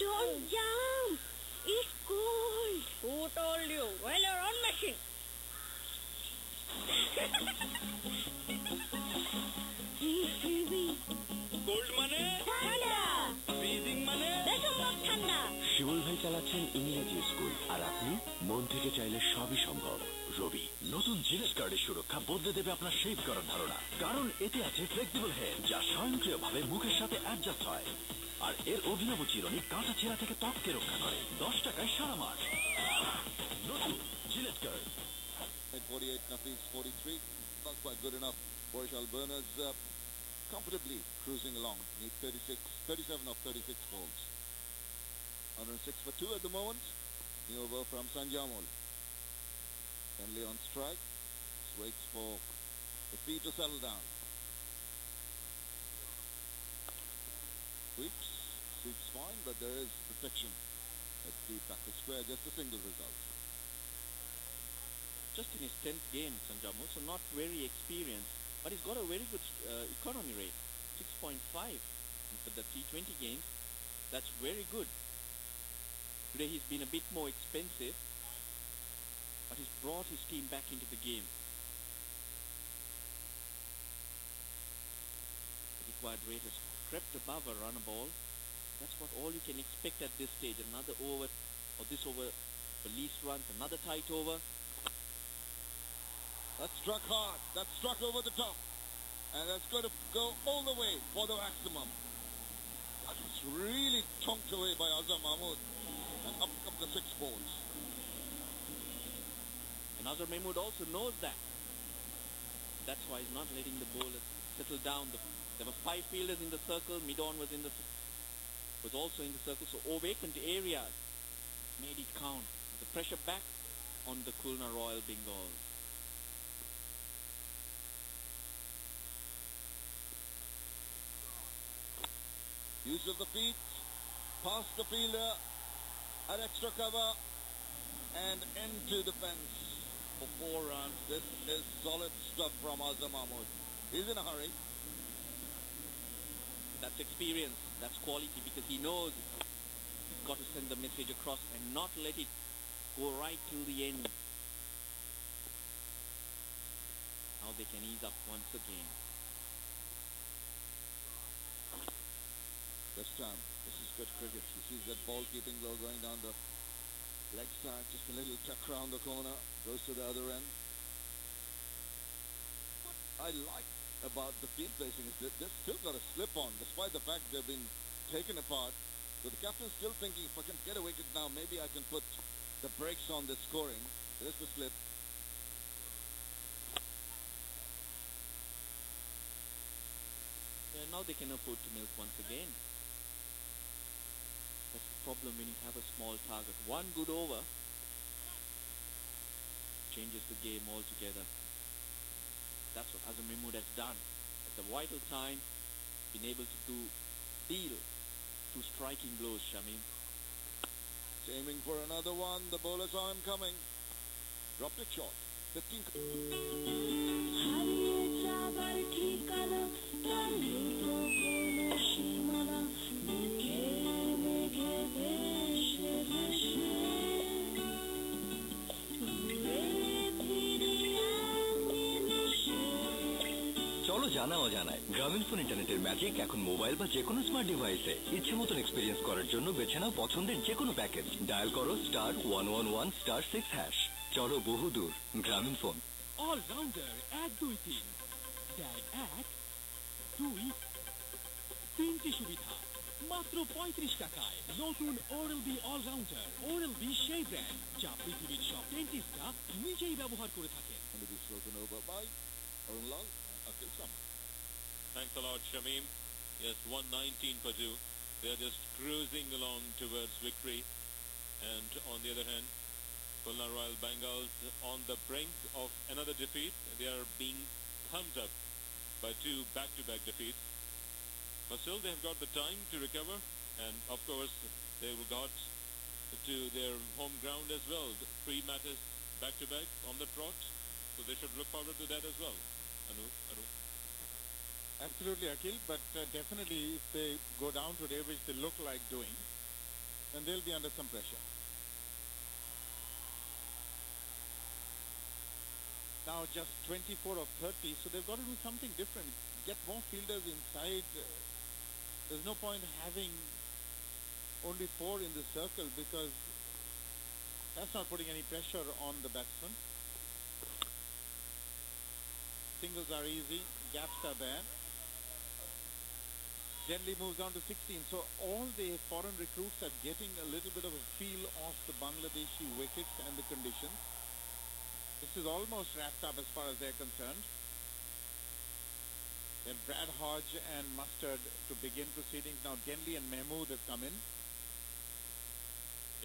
Don't jump! It's cold! Who told you? Well, you're on machine. Cold মানে ঠান্ডা! Freezing মানে বেসম্ভব ঠান্ডা! শিমুল ভাই চালাচ্ছেন ইংরেজি school, আর আপনি মন থেকে চাইলে সবই সম্ভব। রবি নতুন জিলেট কার্ডের সুরক্ষা বদলে দেবে আপনার শেভ করার ধারণা, কারণ এতে আছে ফ্লেক্সিবল হেড যা স্বয়ংক্রিয়ভাবে মুখের সাথে অ্যাডজাস্ট হয়, আর এর অভিনব চিরুনি কাঁটা ছেঁড়া থেকে ত্বককে রক্ষা করে। 10 টাকায় সারা মাস। নতুন Gillette card. 48, Nafiz 43. Not quite good enough. Boris Alberna's comfortably cruising along. Need 37 of 36 balls. 106 for 2 at the moment. New over from Sanjamol. Henley on strike. Just waits for the feet to settle down. Sweeps fine, but there is protection at the back of square. Just a single result. Just in his 10th game, Sanjamol, so not very experienced, but he's got a very good economy rate, 6.5. And for the T20 games, that's very good. Today he's been a bit more expensive, but he's brought his team back into the game. The required rate has crept above a runner ball. That's what all you can expect at this stage. Another over, or this over for least runs, another tight over. That's struck hard. That's struck over the top. And that's going to go all the way for the maximum. That was really tonked away by Azhar Mahmood. And up come the 6 balls. And Azhar Mahmood also knows that. That's why he's not letting the bowler settle down. There were 5 fielders in the circle. Midon was also in the circle. So vacant areas made it count. The pressure back on the Khulna Royal Bengals. Use of the feet, past the fielder, at extra cover, and into the fence for 4 runs. This is solid stuff from Azhar Mahmood. He's in a hurry. That's experience, that's quality, because he knows he's got to send the message across and not let it go right till the end. Now they can ease up once again. This time, this is good cricket. He sees that ball keeping low going down the leg side, just a little tuck around the corner, goes to the other end. What I like about the field facing is that they've still got a slip on, despite the fact they've been taken apart. So the captain's still thinking, if I can get a wicket now, maybe I can put the brakes on this scoring. There's the slip. Now they can afford to milk once again. That's the problem when you have a small target. One good over changes the game altogether. That's what Azhar Mahmood has done. At the vital time, been able to deal 2 striking blows, Shamim. Aiming for another one. The bowler saw him coming. Dropped it short. 15. চলো জানা অজানায় গ্রামীণ phone ইন্টারনেটের magic এখন mobile বা যে কোনো smart ডিভাইসে ইচ্ছে মতন এক্সপিরিয়েন্স করার জন্য বেছে নাও পছন্দের যে কোনো প্যাকেজ। ডায়াল করো *111*6#। চলো বহুদূর গ্রামীণ ফোন। অলরাউন্ডার 1 2 3 দেয় 1 2 3টি সুবিধা মাত্র 35 টাকায়। নতুন Oral B allrounder, Oral B সেই ব্র্যান্ড যা পৃথিবীর সব ডেন্টিস্টরা নিজেই ব্যবহার করে থাকেন। Going to be spoken over by Arun Lal. Thanks a lot, Shamim. Yes, 119 for 2. They are just cruising along towards victory. And on the other hand, Khulna Royal Bengals on the brink of another defeat. They are being thumbed up by 2 back-to-back defeats. But still, they have got the time to recover. And of course, they got to their home ground as well. 3 matches back-to-back on the trot. So they should look forward to that as well. Anu. Absolutely, Akhil, but definitely if they go down today, which they look like doing, then they'll be under some pressure. Now just 24 of 30, so they've got to do something different. Get more fielders inside. There's no point having only 4 in the circle because that's not putting any pressure on the batsman. Singles are easy, gaps are there. Generally moves down to 16. So all the foreign recruits are getting a little bit of a feel of the Bangladeshi wickets and the conditions. This is almost wrapped up as far as they're concerned. Then Brad Hodge and Mustard to begin proceedings. Now Denley and Mahmood have come in.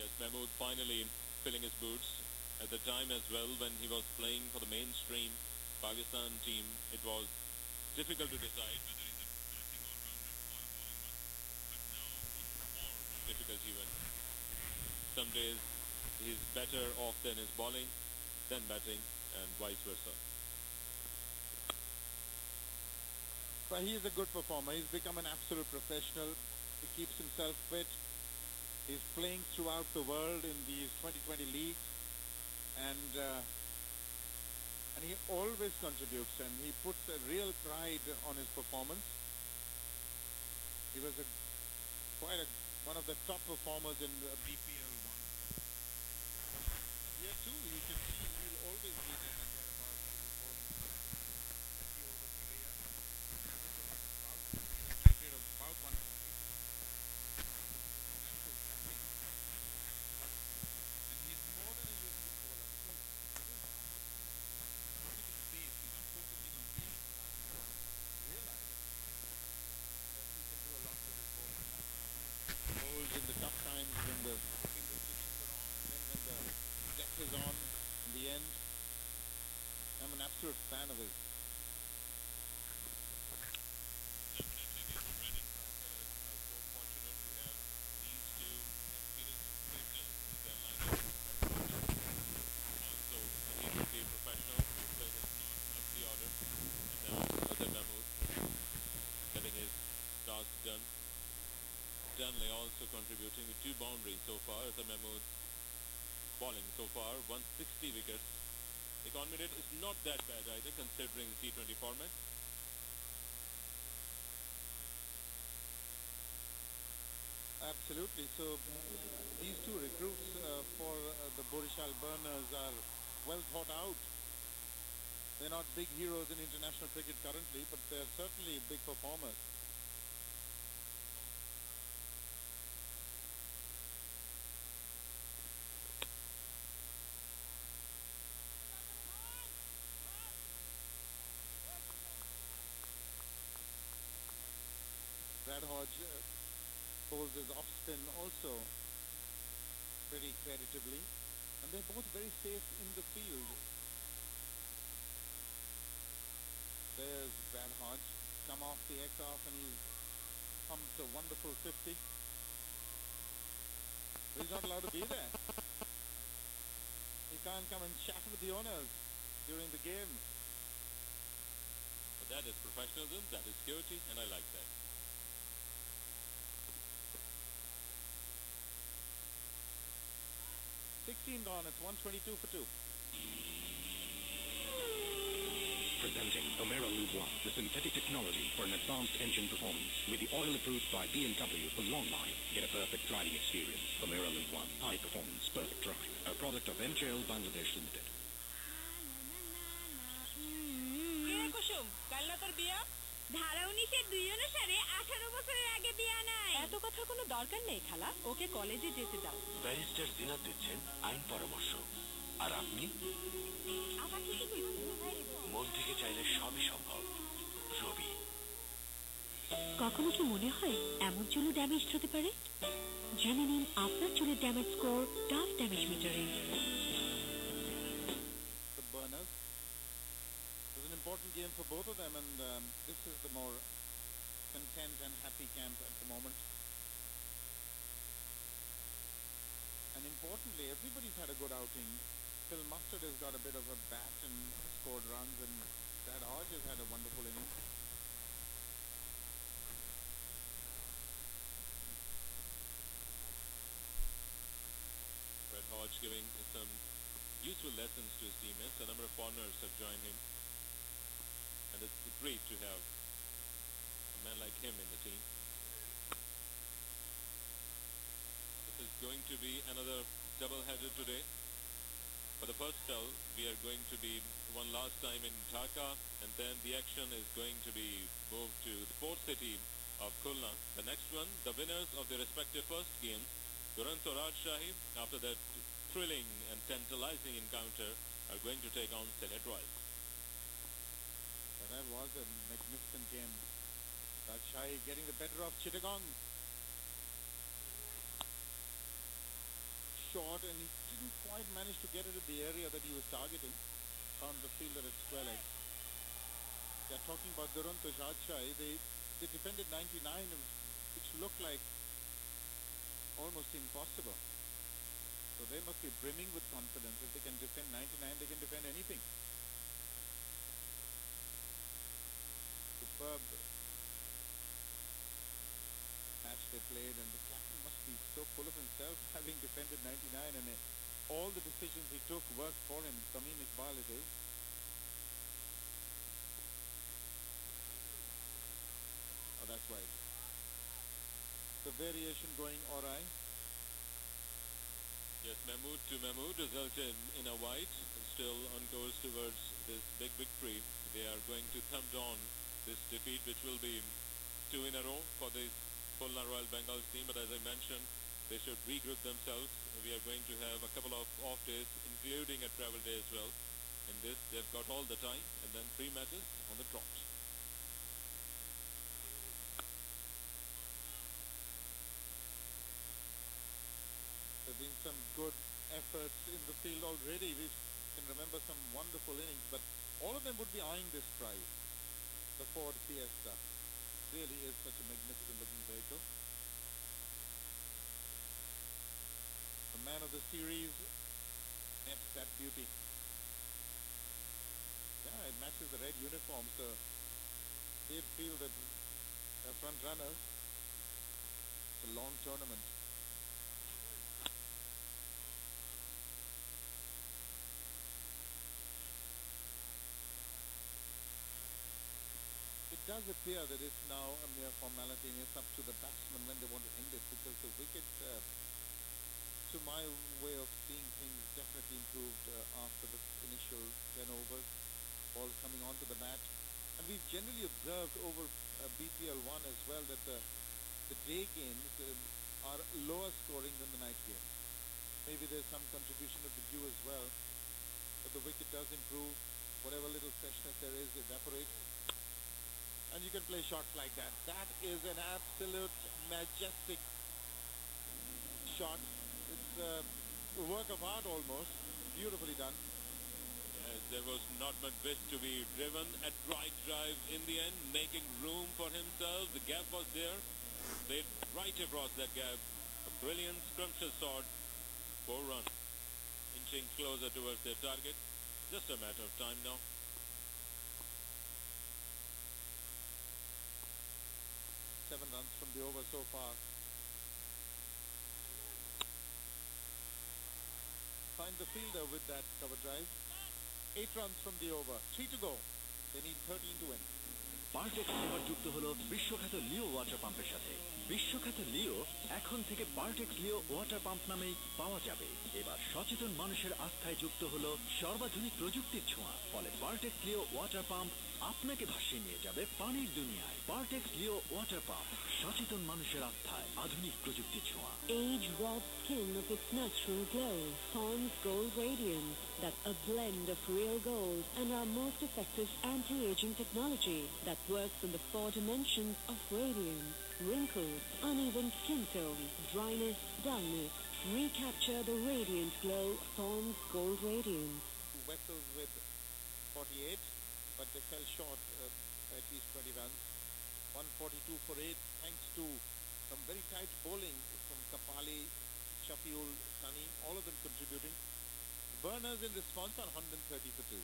Yes, Mahmood finally filling his boots. At the time as well when he was playing for the mainstream Pakistan team, it was difficult to decide whether he's a batting all-rounder or a bowling one. But now it's more difficult even. Some days he's better off than his bowling, than batting, and vice versa. But he is a good performer. He's become an absolute professional. He keeps himself fit. He's playing throughout the world in these 2020 leagues. And he always contributes, and he puts a real pride on his performance. He was one of the top performers in BPL 1. Here too, you can see he'll always be there and thereabouts with his bowling. 20 over career. Strike rate of about 140. Ample tapping. And he's more than a useful bowler because he is not focusing on pace. He's not focusing on being realize that he can do a lot with his bowling. Bowls in the tough times when the stitchings are on, and then when the depth is on in the end. I'm an absolute fan of his. Stanley also contributing with 2 boundaries so far. Azhar Mahmood's bowling so far, 160 wickets. The economy rate is not that bad either considering the T20 format. Absolutely. So these two recruits for the Borishal Burners are well thought out. They're not big heroes in international cricket currently, but they're certainly big performers. Brad Hodge bowls his off spin also pretty creditably, and they're both very safe in the field. There's Brad Hodge come off the aircraft and he's pumped a wonderful 50. But he's not allowed to be there. He can't come and chat with the owners during the game. But that is professionalism, that is security, and I like that. 16 gone, it's 122 for 2. Presenting Omera Lube 1, the synthetic technology for an advanced engine performance. With the oil approved by BMW for long life, get a perfect driving experience. Omera Lube 1, high performance, perfect drive. A product of MJL Bangladesh Limited. কুসুম কাল না তোর বিয়া ধারা 19-এর 2 অনুসারে 18 বছরের আগে বিয়া নাই। এত কথার কোনো দরকার নেই খালা, ওকে কলেজে যেতে দাও। ব্যারিস্টার জিনাত দিচ্ছেন আইন পরামর্শ, আর আপনি মন থেকে চাইলে সবই সম্ভব। রবি। কখনো কি মনে হয় এমন চুলও ড্যামেজ হতে পারে? জেনে নিন আপনার চুলের ড্যামেজ স্কোর টাফ ড্যামেজ মিটারে। The Burners. It was an important game for both of them, and this is the more content and happy camp at the moment. And importantly, everybody's had a good outing. Phil Mustard has got a bit of a bat and scored runs, and Brad Hodge has had a wonderful inning. Brad Hodge giving some useful lessons to his teammates. A number of foreigners have joined him, and it's great to have a man like him in the team. This is going to be another double-header today. For the first spell, we are going to be one last time in Dhaka, and then the action is going to be moved to the port city of Khulna. The next one, the winners of their respective first games, Duranto Rajshahi, after that thrilling and tantalizing encounter, are going to take on Sylhet Royals. That was a magnificent game. Rajshahi getting the better of Chittagong. Short, and he didn't quite manage to get it at the area that he was targeting. Found the fielder at square leg. They're talking about Duranto Rajshahi. They defended 99, which looked like almost impossible. So they must be brimming with confidence. If they can defend 99, they can defend anything. Superb match they played, and the captain must be so full of himself having defended 99 and all the decisions he took worked for him. Tamim Iqbal it is. Oh, that's right. The variation going alright. Yes, Mahmood to Mahmood resulted in a white, and still on course towards this big victory. They are going to thumb down this defeat, which will be 2 in a row for the Khulna Royal Bengals team. But as I mentioned, they should regroup themselves. We are going to have a couple of off days, including a travel day as well. In this, they've got all the time, and then 3 matches on the trot. There have been some good efforts in the field already. We can remember some wonderful innings, but all of them would be eyeing this prize. The Ford Fiesta really is such a magnificent looking vehicle. The man of the series nets that beauty. Yeah, it matches the red uniform, so they'd feel that they're front runners. It's a long tournament. It does appear that it's now a mere formality, and it's up to the batsmen when they want to end it, because the wicket, to my way of seeing things, definitely improved after the initial 10 overs, ball coming onto the bat. And we've generally observed over BPL 1 as well that the day games are lower scoring than the night games. Maybe there's some contribution of the dew as well, but the wicket does improve. Whatever little freshness there is evaporates. And you can play shots like that. That is an absolute majestic shot. It's a work of art almost. Beautifully done. Yes, there was not much wish to be driven at right drive in the end, making room for himself. The gap was there. Played right across that gap. A brilliant scrumptious shot. 4 runs. Inching closer towards their target. Just a matter of time now. 7 runs from the over so far. Find the fielder with that cover drive. 8 runs from the over. 3 to go. They need 13 to win. Partex এবার যুক্ত হলো বিশ্বখ্যাত লিও water পাম্পের সাথে। বিশ্বখ্যাত লিও এখন থেকে পার্টেক্স লিও water pump নামেই পাওয়া যাবে। এবার সচেতন মানুষের আস্থায় যুক্ত হলো সর্বাধুনিক প্রযুক্তির ছোঁয়া। ফলে পার্টেক্স লিও ওয়াটার পাম্প আপনাকে ভাসিয়ে নিয়ে যাবে পানির দুনিয়ায়। পার্টেক্স লিও ওয়াটার পাম্প, সচেতন মানুষের আস্থায় আধুনিক প্রযুক্তির ছোঁয়া। Age robs skin of its natural glow. Pond's Gold Radiance. That's a blend of real gold and our most effective anti-aging technology that works in the 4 dimensions of radiance, wrinkles, uneven skin tone, dryness, dullness. Recapture the radiant glow of Pond's Gold Radiance. Vessels with 48, but they fell short by at least 20 runs. 142 for 8, thanks to some very tight bowling from Kapali, Shapoor Zadran, all of them contributing. Burners in response are 130 for 2.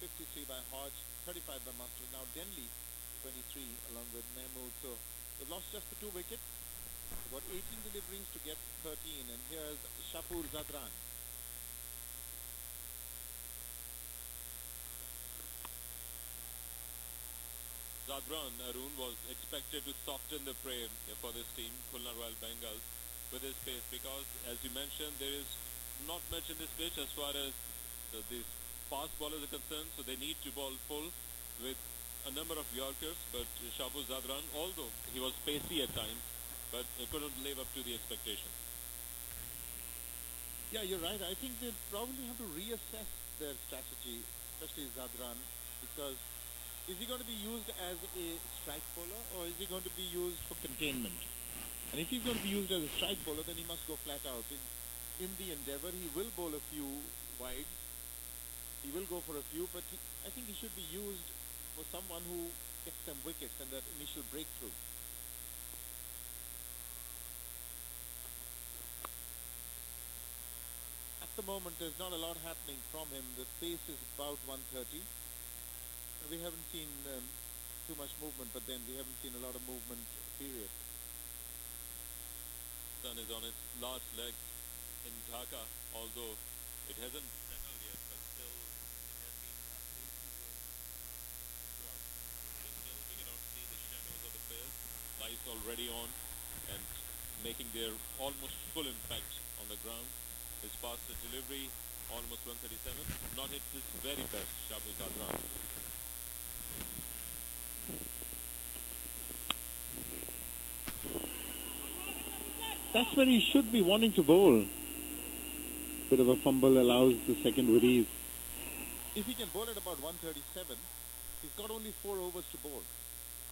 53 by Hodge, 35 by Master. Now Denley, 23 along with Mahmood. So they've lost just the 2 wickets. They've got 18 deliveries to get 13. And here's Shapoor Zadran. Zadran, Arun, was expected to soften the prey for this team, Khulna Royal Bengals, with his pace, because, as you mentioned, there is not much in this pitch as far as these fast bowlers are concerned, so they need to bowl full with a number of Yorkers. But Shapoor Zadran, although he was pacey at times, but he couldn't live up to the expectations. Yeah, you're right. I think they probably have to reassess their strategy, especially Zadran, because is he going to be used as a strike bowler, or is he going to be used for containment? And if he's going to be used as a strike bowler, then he must go flat out. In the endeavour, he will bowl a few wides. He will go for a few, but I think he should be used for someone who gets some wickets and that initial breakthrough. At the moment, there's not a lot happening from him. The pace is about 130. We haven't seen too much movement, but then we haven't seen a lot of movement, period. Sun is on its last leg. in Dhaka, although it hasn't settled yet, but still it has been absolutely good throughout. So still we cannot see the shadows of the players. Lights already on and making their almost full impact on the ground. His fastest delivery, almost 137, not hit his very best, Shapoor Zadran. That's where he should be wanting to bowl. Bit of a fumble allows the second with ease. If he can bowl at about 137, he's got only 4 overs to bowl.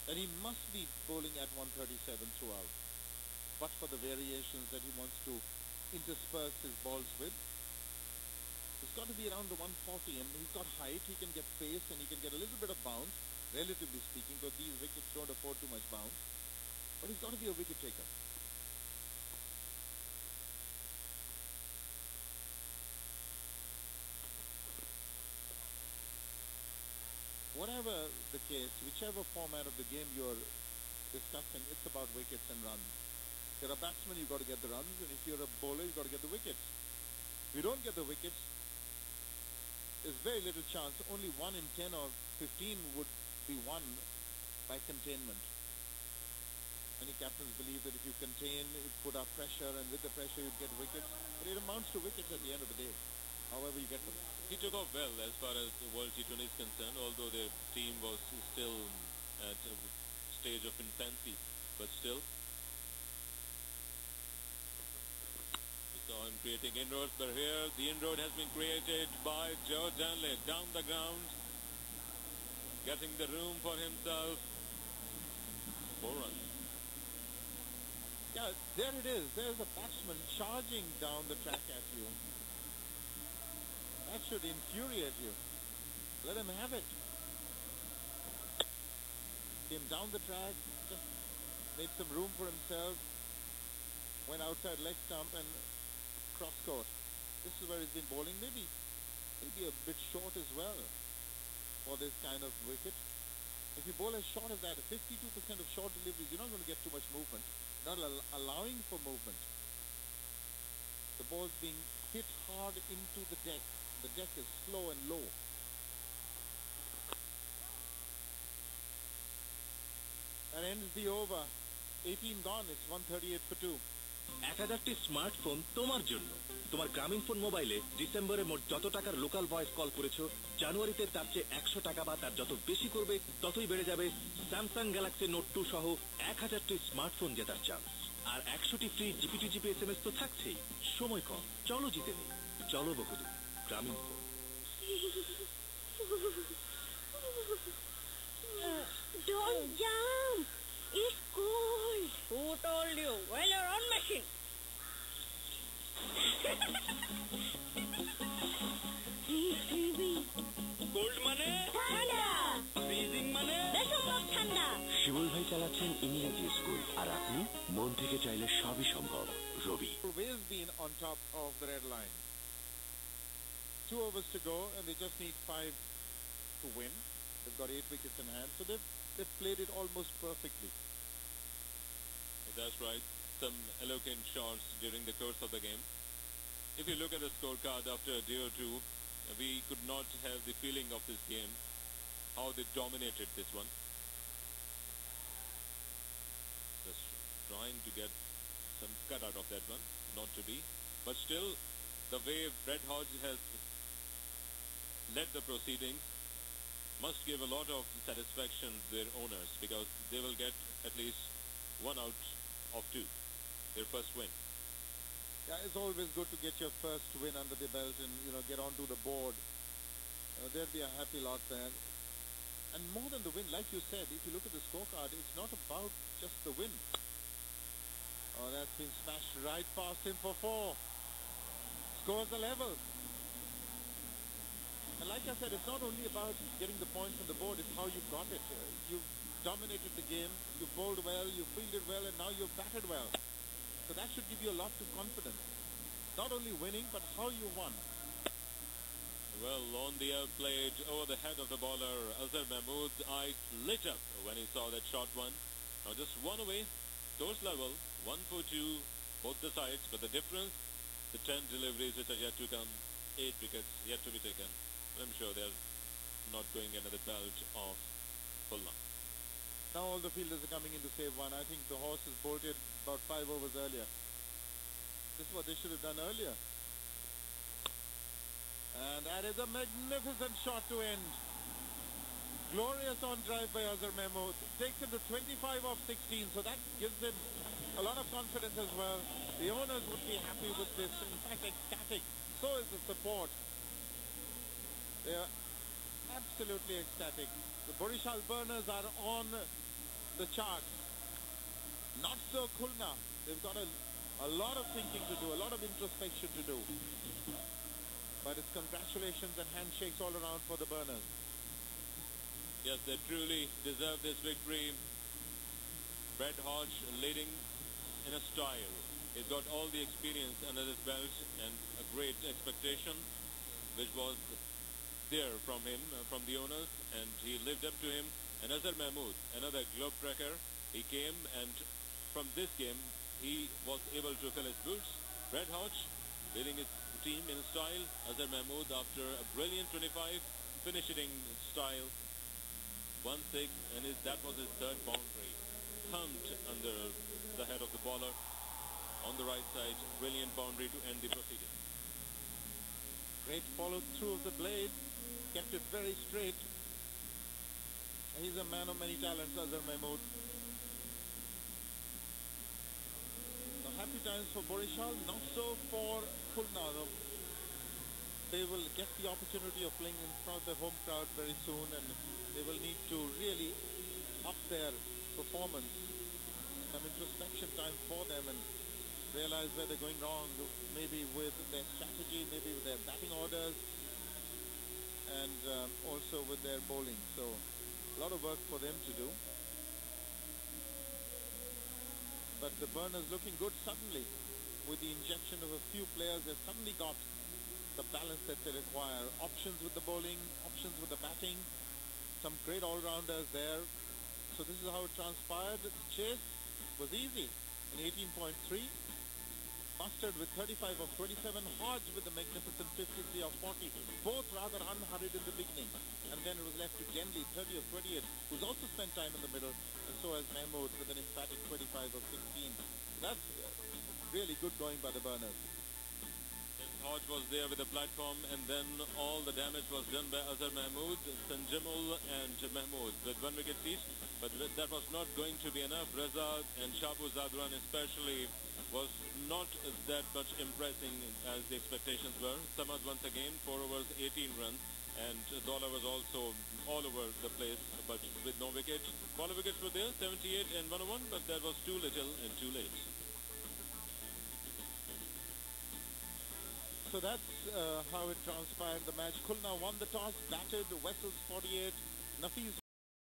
And he must be bowling at 137 throughout. But for the variations that he wants to intersperse his balls with, it's got to be around the 140, and he's got height, he can get pace, and he can get a little bit of bounce, relatively speaking, because these wickets don't afford too much bounce. But he's got to be a wicket taker. Whatever the case, whichever format of the game you're discussing, it's about wickets and runs. If you're a batsman, you've got to get the runs, and if you're a bowler, you've got to get the wickets. If you don't get the wickets, there's very little chance. Only 1 in 10 or 15 would be won by containment. Many captains believe that if you contain, you put up pressure, and with the pressure you get wickets. But it amounts to wickets at the end of the day, however you get them. He took off well as far as the World T20 is concerned, although their team was still at a stage of infancy. But still, we saw him creating inroads, but here the inroad has been created by Joe Danley down the ground, getting the room for himself. 4 runs. Yeah, there it is. There's a batsman charging down the track at you. That should infuriate you. Let him have it. Came down the track, just made some room for himself, went outside leg stump and cross court. This is where he's been bowling. Maybe a bit short as well for this kind of wicket. If you bowl as short as that, 52% of short deliveries, you're not going to get too much movement. Not allowing for movement. The ball's being hit hard into the deck. The deck is slow and low. That ends the over. 18 gone. It's 138 for 2. 1000টি smartphone তোমার জন্য। তোমার গ্রামীণ phone মোবাইলে ডিসেম্বরে মোট যত টাকার local voice call করেছো, জানুয়ারিতে তার চেয়ে 100 টাকা বা তার যত বেশি করবে ততই বেড়ে যাবে স্যামসাং গ্যালাক্সি নোট 2 সহ 1000টি স্মার্টফোন জেতার চান্স। আর 100টি ফ্রি জিপি এসএমএস তো থাকছেই। সময় কম, চলো জিতে নেই। চলো বহুদূর, গ্রামীণ phone. Don't jump. It's cold. Who told you? Well, you're on machine. It's freezing. Cold মানে? ঠান্ডা। Freezing মানে? দেশপ্রভ ঠান্ডা। শিমুল ভাই চালাচ্ছেন ইংরেজি স্কুল, আর আপনি মন থেকে চাইলে সবই সম্ভব। রবি Always been on top of the red line. 2 overs to go, and they just need 5 to win. They've got 8 wickets in hand, so they've played it almost perfectly. That's right. Some eloquent shots during the course of the game. If you look at the scorecard after a day or two, we could not have the feeling of this game, how they dominated this one. Just trying to get some cut out of that one, not to be. But still, the way Brett Hodge has led the proceedings must give a lot of satisfaction to their owners, because they will get at least 1 out of 2, their first win. Yeah, it's always good to get your first win under the belt and, get onto the board. There'll be a happy lot there. And more than the win, like you said, if you look at the scorecard, it's not about just the win. Oh, that's been smashed right past him for 4. Scores are level. And like I said, it's not only about getting the points on the board, it's how you got it. You've dominated the game, you bowled well, you fielded well, and now you've batted well. So that should give you a lot of confidence. Not only winning, but how you won. Well, on the outplayed over the head of the bowler, Azhar Mahmood's eyes lit up when he saw that short one. Now just 1 away, towards level, 1 for 2, both the sides, but the difference the 10 deliveries which are yet to come, 8 wickets yet to be taken. I'm sure they're not going another belt of Khulna. Now all the fielders are coming in to save one. I think the horse is bolted about 5 overs earlier. This is what they should have done earlier. And that is a magnificent shot to end. Glorious on drive by Azhar Mahmood. Takes him to 25 off 16, so that gives him a lot of confidence as well. The owners would be happy with this. In fact, ecstatic. So is the support. They are absolutely ecstatic. The Borishal burners are on the chart. Not so Khulna. They've got a lot of thinking to do, a lot of introspection to do. But it's congratulations and handshakes all around for the burners. Yes, they truly deserve this victory. Brad Hodge leading in a style. He's got all the experience under his belt and a great expectation which was there from him, from the owners, and he lived up to him. And Azhar Mahmood, another globe tracker, he came, and from this game he was able to fill his boots. Brad Hodge leading his team in style. Azhar Mahmood, after a brilliant 25, finishing style. 1-6, and that was his third boundary. Thumped under the head of the bowler on the right side. Brilliant boundary to end the proceedings. Great follow through of the blade. Kept it very straight. He's a man of many talents, Azhar Mahmood. Now, happy times for Borishal, not so for Khulna. They will get the opportunity of playing in front of the home crowd very soon, and they will need to really up their performance. Some introspection time for them and realize where they're going wrong, maybe with their strategy, maybe with their batting orders, and also with their bowling. So a lot of work for them to do. But the burners looking good suddenly. With the injection of a few players, they've suddenly got the balance that they require. Options with the bowling, options with the batting. Some great all-rounders there. So this is how it transpired. The chase was easy in 18.3. Mustard with 35 of 27. Hodge with the magnificent 53 of 40. Both rather unhurried in the beginning. And then it was left to Genly, 30 of 28, who's also spent time in the middle. And so has Mahmood with an emphatic 25 of 16. That's really good going by the burners. Hodge was there with the platform, and then all the damage was done by Azhar Mahmood, Sanjamul and Mahmood with 1 wicket each. But that was not going to be enough. Raza and Shapoor Zadran especially was not that much impressing as the expectations were. Samad once again, 4 overs, 18 runs, and Dollar was also all over the place, but with no wickets. Follow wickets were there, 78 and 101, but that was too little and too late. So that's how it transpired. The match. Khulna won the toss, batted. Wessels 48, Nafiz